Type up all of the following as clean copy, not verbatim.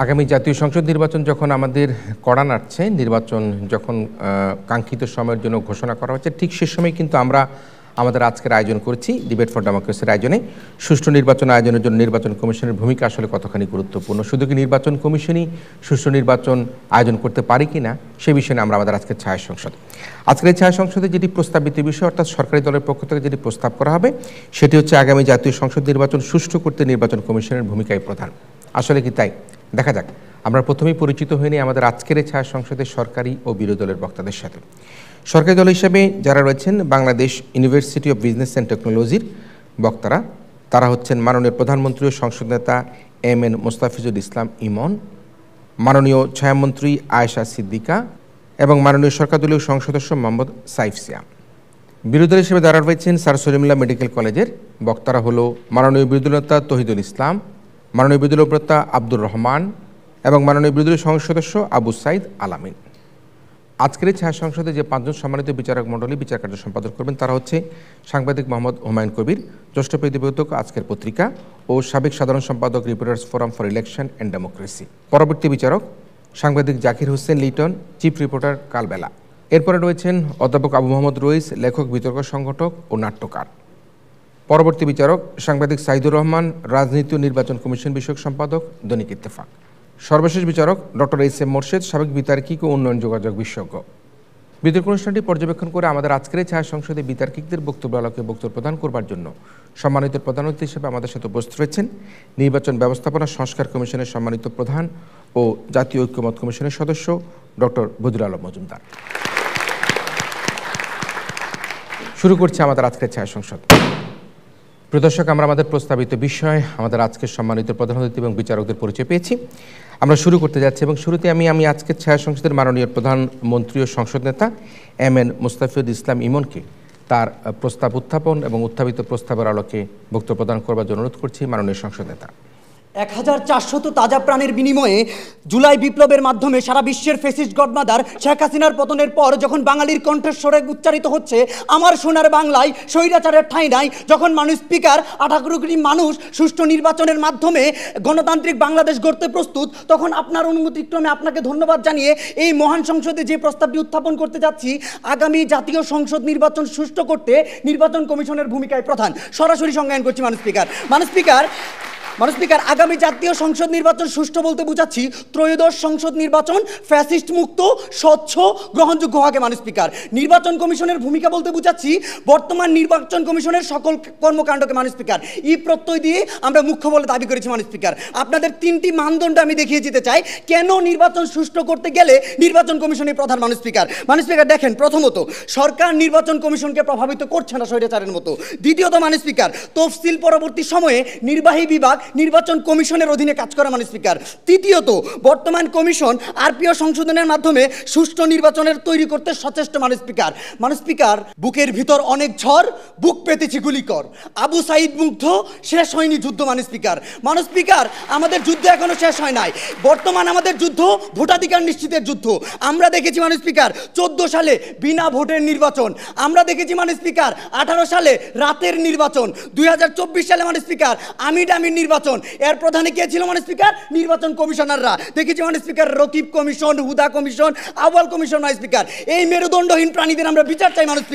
আগামী জাতীয় সংসদ নির্বাচন যখন আমাদের কড়া নাড়ছে, নির্বাচন যখন কাঙ্ক্ষিত সময়ের জন্য ঘোষণা করা হচ্ছে, ঠিক সে সময় কিন্তু আমরা আমাদের আজকের আয়োজন করেছি ডিবেট ফর ডেমোক্রেসির আয়োজনে। সুষ্ঠু নির্বাচন আয়োজনের জন্য নির্বাচন কমিশনের ভূমিকা আসলে কতখানি গুরুত্বপূর্ণ, শুধু কি নির্বাচন কমিশনই সুষ্ঠু নির্বাচন আয়োজন করতে পারে কি না, সে বিষয়ে আমরা আমাদের আজকের ছায়া সংসদ। আজকের এই ছায়া সংসদে যেটি প্রস্তাবিত বিষয়, অর্থাৎ সরকারি দলের পক্ষ থেকে যেটি প্রস্তাব করা হবে, সেটি হচ্ছে আগামী জাতীয় সংসদ নির্বাচন সুষ্ঠু করতে নির্বাচন কমিশনের ভূমিকাই প্রধান। আসলে কি তাই? দেখা যাক। আমরা প্রথমেই পরিচিত হইনি আমাদের আজকের এই ছায়া সংসদের সরকারি ও বিরোধী দলের বক্তাদের সাথে। সরকারি দল হিসেবে যারা রয়েছেন, Bangladesh university of business and টেকনোলজির বক্তারা, তারা হচ্ছেন মাননীয় প্রধানমন্ত্রী ও সংসদ নেতা এম.এন. মোস্তাফিজুল ইসলাম ইমন, মাননীয় ছায়ামন্ত্রী আয়েশা সিদ্দিকা এবং মাননীয় সরকার দলীয় সংসদ সদস্য মোহাম্মদ সাইফ সিয়াম। বিরোধী দল হিসেবে যারা রয়েছেন, স্যার সলিমুল্লাহ মেডিকেল কলেজের বক্তারা হলো মাননীয় বিরোধী নেতা তহিদুল ইসলাম, মাননীয় বিরোধী নেতা আব্দুর রহমান এবং মাননীয় বিরোধী সংসদ সদস্য আবু সাইদ আলামিন। আজকের ছায়া সংসদে যে পাঁচজন সম্মানিত বিচারক মণ্ডলী বিচার কার্য সম্পাদন করবেন, তারা হচ্ছে সাংবাদিক মোহাম্মদ হুমায়ুন কবির, জ্যেষ্ঠ প্রতিবেদক আজকের পত্রিকা ও সাবেক সাধারণ সম্পাদক reporters forum for election and democracy. পরবর্তী বিচারক সাংবাদিক জাকির হোসেন লিটন, চিফ রিপোর্টার কালবেলা। এরপরে রয়েছেন অধ্যাপক আবু মোহাম্মদ রইস, লেখক, বিতর্ক সংগঠক ও নাট্যকার। পরবর্তী বিচারক সাংবাদিক সাইদুর রহমান, রাজনীতি ও নির্বাচন কমিশন বিষয়ক সম্পাদক, দৈনিক ইত্তেফাক। সর্বশেষ বিচারক ডক্টর এস.এম. মোরশেদ, সাবেক বিতার্কিক ও উন্নয়ন যোগাযোগ বিশেষজ্ঞ। বিতর্ক অনুষ্ঠানটি পর্যবেক্ষণ করে আমাদের আজকের ছায়া সংসদে বিতার্কিকদের বক্তব্য আলোকে বক্তব্য প্রদান করবার জন্য সম্মানিত প্রধান অতিথি হিসেবে আমাদের সাথে উপস্থিত রয়েছেন নির্বাচন ব্যবস্থাপনা সংস্কার কমিশনের সম্মানিত প্রধান ও জাতীয় ঐক্যমত কমিশনের সদস্য ডক্টর বদিউল আলম মজুমদার। শুরু করছি আমাদের আজকের ছায়া সংসদ। প্রদর্শক, আমরা আমাদের প্রস্তাবিত বিষয়, আমাদের আজকের সম্মানিত প্রধান অতিথি এবং বিচারকদের পরিচয় পেয়েছি। আমরা শুরু করতে যাচ্ছি এবং শুরুতে আমি আজকের ছায়া সংসদের মাননীয় প্রধানমন্ত্রী ও সংসদ নেতা এম.এন. মোস্তাফিজুল ইসলাম ইমনকে তার প্রস্তাব উত্থাপন এবং উত্থাপিত প্রস্তাবের আলোকে বক্তব্য প্রদান করবার জন্য অনুরোধ করছি মাননীয় সংসদ নেতা। 1400 তাজা প্রাণের বিনিময়ে জুলাই বিপ্লবের মাধ্যমে সারা বিশ্বের ফেসিস্ট গডমাদার শেখ হাসিনার পতনের পর যখন বাঙালির কণ্ঠস্বরে উচ্চারিত হচ্ছে আমার সোনার বাংলায় স্বৈরাচারের ঠাঁই নাই, যখন মানুষ স্পিকার 18 কোটি মানুষ সুষ্ঠু নির্বাচনের মাধ্যমে গণতান্ত্রিক বাংলাদেশ গড়তে প্রস্তুত, তখন আপনার অনুমতিক্রমে আপনাকে ধন্যবাদ জানিয়ে এই মহান সংসদে যে প্রস্তাবটি উত্থাপন করতে যাচ্ছি, আগামী জাতীয় সংসদ নির্বাচন সুষ্ঠু করতে নির্বাচন কমিশনের ভূমিকায় প্রধান। সরাসরি সংজ্ঞায়ন করছি মাননীয় স্পিকার, আগামী জাতীয় সংসদ নির্বাচন সুষ্ঠু বলতে বুঝাচ্ছি ত্রয়োদশ সংসদ নির্বাচন ফ্যাসিস্ট মুক্ত, স্বচ্ছ, গ্রহণযোগ্য হওয়াকে। মাননীয় স্পিকার, নির্বাচন কমিশনের ভূমিকা বলতে বুঝাচ্ছি বর্তমান নির্বাচন কমিশনের সকল কর্মকাণ্ডকে। মাননীয় স্পিকার, এই প্রত্যয় দিয়ে আমরা মুখ্য বলে দাবি করেছি। মাননীয় স্পিকার, আপনাদের 3টি মানদণ্ড আমি দেখিয়ে দিতে চাই কেন নির্বাচন সুষ্ঠু করতে গেলে নির্বাচন কমিশনের প্রধান। মাননীয় স্পিকার দেখেন, প্রথমত সরকার নির্বাচন কমিশনকে প্রভাবিত করছে না স্বৈরাচারের মতো। দ্বিতীয়ত মাননীয় স্পিকার, তফসিল পরবর্তী সময়ে নির্বাহী বিভাগ নির্বাচন কমিশনের অধীনে কাজ করে। মাননীয় স্পিকার, তৃতীয়ত বর্তমান কমিশন আরপিও সংশোধনের মাধ্যমে সুষ্ঠু নির্বাচনের তৈরি করতে সচেষ্ট। মাননীয় স্পিকার, বুকের ভিতর অনেক ঝড়, বুক পেতেছি গুলি কর, আবু সাইদ মুগ্ধ, শেষ হয়নি যুদ্ধ। মাননীয় স্পিকার, আমাদের যুদ্ধ এখনো শেষ হয় নাই। বর্তমান আমাদের যুদ্ধ ভোটাধিকার নিশ্চিতের যুদ্ধ। আমরা দেখেছি মাননীয় স্পিকার 14 সালে বিনা ভোটের নির্বাচন, আমরা দেখেছি মাননীয় স্পিকার 18 সালে রাতের নির্বাচন, 2024 সালে মাননীয় স্পিকার আমির নির্বাচন। এর প্রধানে কে ছিল মাননীয় স্পিকার? নির্বাচন কমিশনাররা। দেখেছি মাননীয় স্পিকার রকিব কমিশন, হুদা কমিশন, আউয়াল কমিশন। মাননীয় স্পিকার, এই মেরুদণ্ডহীন প্রাণীদের আমরা বিচার চাই। মাননীয়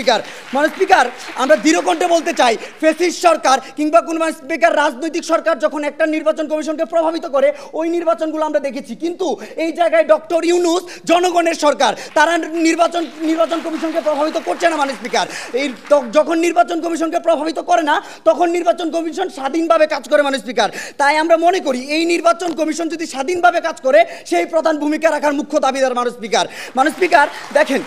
স্পিকার, আমরা দৃঢ়কণ্ঠে বলতে চাই, ফ্যাসিস্ট সরকার কিংবা কোন মাননীয় স্পিকার রাজনৈতিক সরকার যখন একটা নির্বাচন কমিশনকে প্রভাবিত করে, ওই নির্বাচনগুলো আমরা দেখেছি। কিন্তু এই জায়গায় ডক্টর ইউনূস জনগণের সরকার, তারা নির্বাচন কমিশনকে প্রভাবিত করছে না। মাননীয় স্পিকার, এই যখন নির্বাচন কমিশনকে প্রভাবিত করে না, তখন নির্বাচন কমিশন স্বাধীনভাবে কাজ করে। মাননীয় স্পিকার, তাই আমরা মনে করি এই নির্বাচন কমিশন যদি স্বাধীনভাবে কাজ করে, সেই প্রধান ভূমিকা রাখার মুখ্য দাবিদার মাননীয় স্পিকার। দেখেন,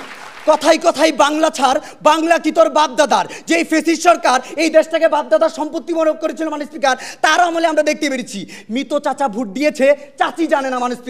কথাই কথাই বাংলা ছাড়, বাংলা কি তোর বাপদাদার, যে ফেসিস্ট সরকার এই দেশটাকে বাপদাদার সম্পত্তি মনে করেছিল মাননীয় স্পিকার, তার আমলে আমরা দেখতে পেরেছি মৃত চাচা ভোট দিয়েছে, চাচি জানে না। মাননীয়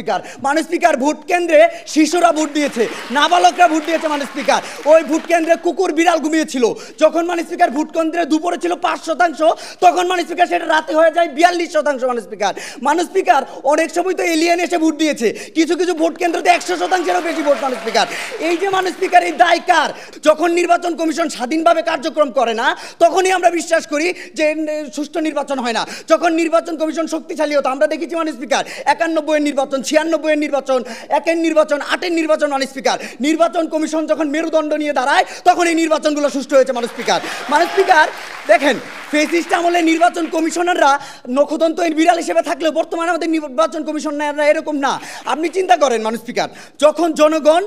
স্পিকার, ভোট কেন্দ্রে শিশুরা ভোট দিয়েছে, নাবালকরা ভোট দিয়েছে। মাননীয় স্পিকার, ওই ভোট কেন্দ্রে কুকুর বিড়াল ঘুমিয়েছিল। যখন মাননীয় স্পিকার ভোট কেন্দ্রে দুপুরে ছিল 5%, তখন মাননীয় স্পিকার সেটা রাতে হয়ে যায় 42%। মাননীয় স্পিকার, অনেক সময় তো এলিয়েন এসে ভোট দিয়েছে, কিছু ভোট কেন্দ্রতে 100%-এরও বেশি ভোট। মাননীয় স্পিকার, এই যে মাননীয় স্পিকার এই দায় কার? যখন নির্বাচন কমিশন স্বাধীনভাবে কার্যক্রম করে না তখনই আমরা বিশ্বাস করি যে সুষ্ঠু নির্বাচন হয় না। যখন নির্বাচন কমিশন শক্তিশালী হতো, আমরা দেখেছি মানে স্পিকার 91-এর নির্বাচন, 96-এর নির্বাচন, 1-এর নির্বাচন, 8-এর নির্বাচন মানে স্পিকার, নির্বাচন কমিশন যখন মেরুদণ্ড নিয়ে দাঁড়ায় তখন এই নির্বাচনগুলো সুষ্ঠু হয়েছে মানে স্পিকার। মানে স্পিকার দেখেন, ফেসিস্ট আমলে নির্বাচন কমিশনাররা নখদন্ত এর বিড়াল হিসেবে থাকলেও বর্তমানে আমাদের নির্বাচন কমিশনাররা এরকম না। আপনি চিন্তা করেন মানে স্পিকার, যখন জনগণ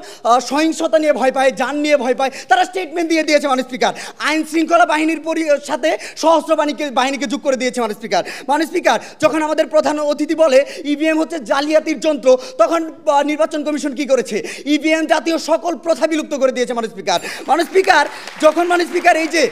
সহিংসতা নিয়ে ভয় পায়, যান নিয়ে ভয় পায়, তারা স্টেটমেন্ট দিয়ে দিয়েছে মানে স্পিকার। আইন শৃঙ্খলা বাহিনীর সাথে সশস্ত্র বাহিনীকে যোগ করে দিয়েছে মানে স্পিকার। মানে স্পিকার, যখন আমাদের প্রধান অতিথি বলে ইভিএম হচ্ছে জালিয়াতির যন্ত্র, তখন নির্বাচন কমিশন কি করেছে? ইভিএম জাতীয় সকল প্রথা বিলুপ্ত করে দিয়েছে মানে স্পিকার। মানে স্পিকার, যখন মানে স্পিকার এই যে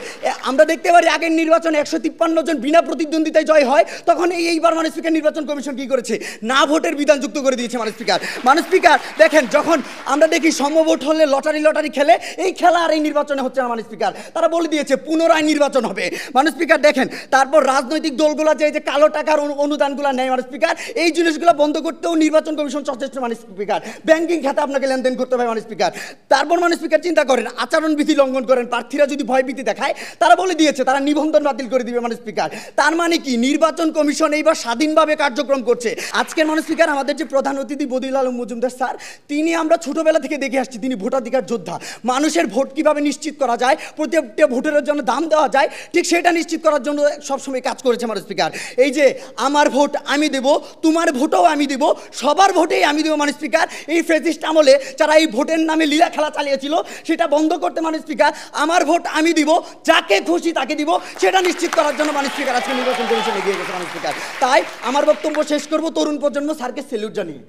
আমরা দেখতে পারি আগের নির্বাচনে 153 জন বিনা প্রতিদ্বন্দ্বিতায় জয় হয়, তখন এইবার মানে স্পিকার নির্বাচন কমিশন কি করেছে? না ভোটের বিধান যুক্ত করে দিয়েছে মানে স্পিকার। মানে স্পিকার দেখেন, যখন আমরা দেখি সমভোট হলে লটারি খেলে, এই খেলা আর এই নির্বাচনে হচ্ছে না মানে স্পিকার। তারা বলে দিয়েছে পুনরায় নির্বাচন হবে মানে স্পিকার। দেখেন, তারপর রাজনৈতিক দলগুলো যে কালো টাকার অনুদানগুলো নেয় মানে স্পিকার, এই জিনিসগুলো বন্ধ করতেও নির্বাচন কমিশন সচেষ্ট মানে স্পিকার। ব্যাংকিং খাতে আপনাকে লেনদেন করতে হবে মানে স্পিকার। তারপর মানে স্পিকার চিন্তা করেন, আচরণবিধি লঙ্ঘন করেন, প্রার্থীরা যদি ভয়ভীতি দেখায়, তারা বলে দিয়েছে তারা নিবন্ধন বাতিল করে দিবে মানে স্পিকার। তার মানে কি, নির্বাচন কমিশন এইবার স্বাধীনভাবে কার্যক্রম করছে। আজকের মানে স্পিকার আমাদের যে প্রধান অতিথি বদিউল আলম মজুমদার স্যার, তিনি আমরা ছোটবেলা থেকে দেখে আসছি তিনি ভোটাধিকার যোদ্ধা। মানুষের ভোট কিভাবে নিশ্চিত করা যায়, প্রত্যেকটা ভোটের জন্য দাম দেওয়া যায়, ঠিক সেটা নিশ্চিত করার জন্য সবসময় কাজ করেছে মানে স্পিকার। এই যে আমার ভোট আমি দেব, তোমার ভোটও আমি দেব, সবার ভোটেই আমি দেবো মানে স্পিকার। এই ফেসিস্ট আমলে যারা এই ভোটের নামে লীলা খেলা চালিয়েছিল, সেটা বন্ধ করতে মানে স্পিকার আমার ভোট আমি দিব, যাকে খুশি তাকে দিব, সেটা নিশ্চিত করার জন্য মানে স্পিকার আজকে নির্বাচন কমিশন এগিয়ে গেছে মানে স্পিকার। তাই আমার বক্তব্য শেষ করব তরুণ প্রজন্ম স্যারকে স্যালুট জানিয়ে।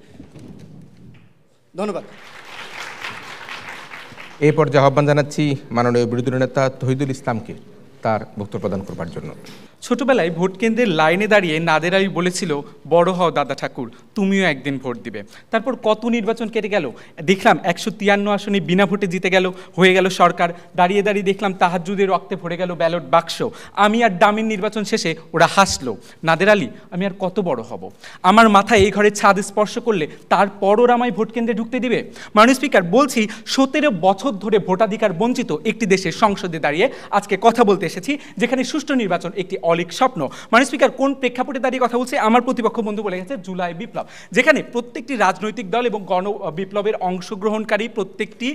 ধন্যবাদ। এই পর্যায়ে আহ্বান জানাচ্ছি মাননীয় বিরোধী নেতা তহিদুল ইসলামকে তার বক্তব্য প্রদান করবার জন্য। ছোটবেলায় ভোট কেন্দ্রের লাইনে দাঁড়িয়ে নাদের আলী বলেছিল, বড় হও দাদা ঠাকুর, তুমিও একদিন ভোট দিবে। তারপর কত নির্বাচন কেটে গেল, দেখলাম 153 আসনে বিনা ভোটে জিতে গেল, হয়ে গেল সরকার। দাঁড়িয়ে দাঁড়িয়ে দেখলাম তাহাজ্জুদের রক্তে ভরে গেল ব্যালট বাক্স। আমি আর ডামির নির্বাচন শেষে ওরা হাসলো। নাদের আলী, আমি আর কত বড় হব? আমার মাথায় এই ঘরের ছাদ স্পর্শ করলে তারপর ওরা আমায় ভোট কেন্দ্রে ঢুকতে দিবে? মাননীয় স্পিকার, বলছি 17 বছর ধরে ভোটাধিকার বঞ্চিত একটি দেশের সংসদে দাঁড়িয়ে আজকে কথা বলতে এসেছি, যেখানে সুষ্ঠু নির্বাচন একটি অলিক স্বপ্ন। মাননীয় স্পিকার, কোন প্রেক্ষাপটে দাঁড়িয়ে কথা বলছে? আমার প্রতিপক্ষ বন্ধু বলে গেছে জুলাই বিপ্লব, যেখানে প্রত্যেকটি রাজনৈতিক দল এবং গণ বিপ্লবের অংশগ্রহণকারী প্রত্যেকটি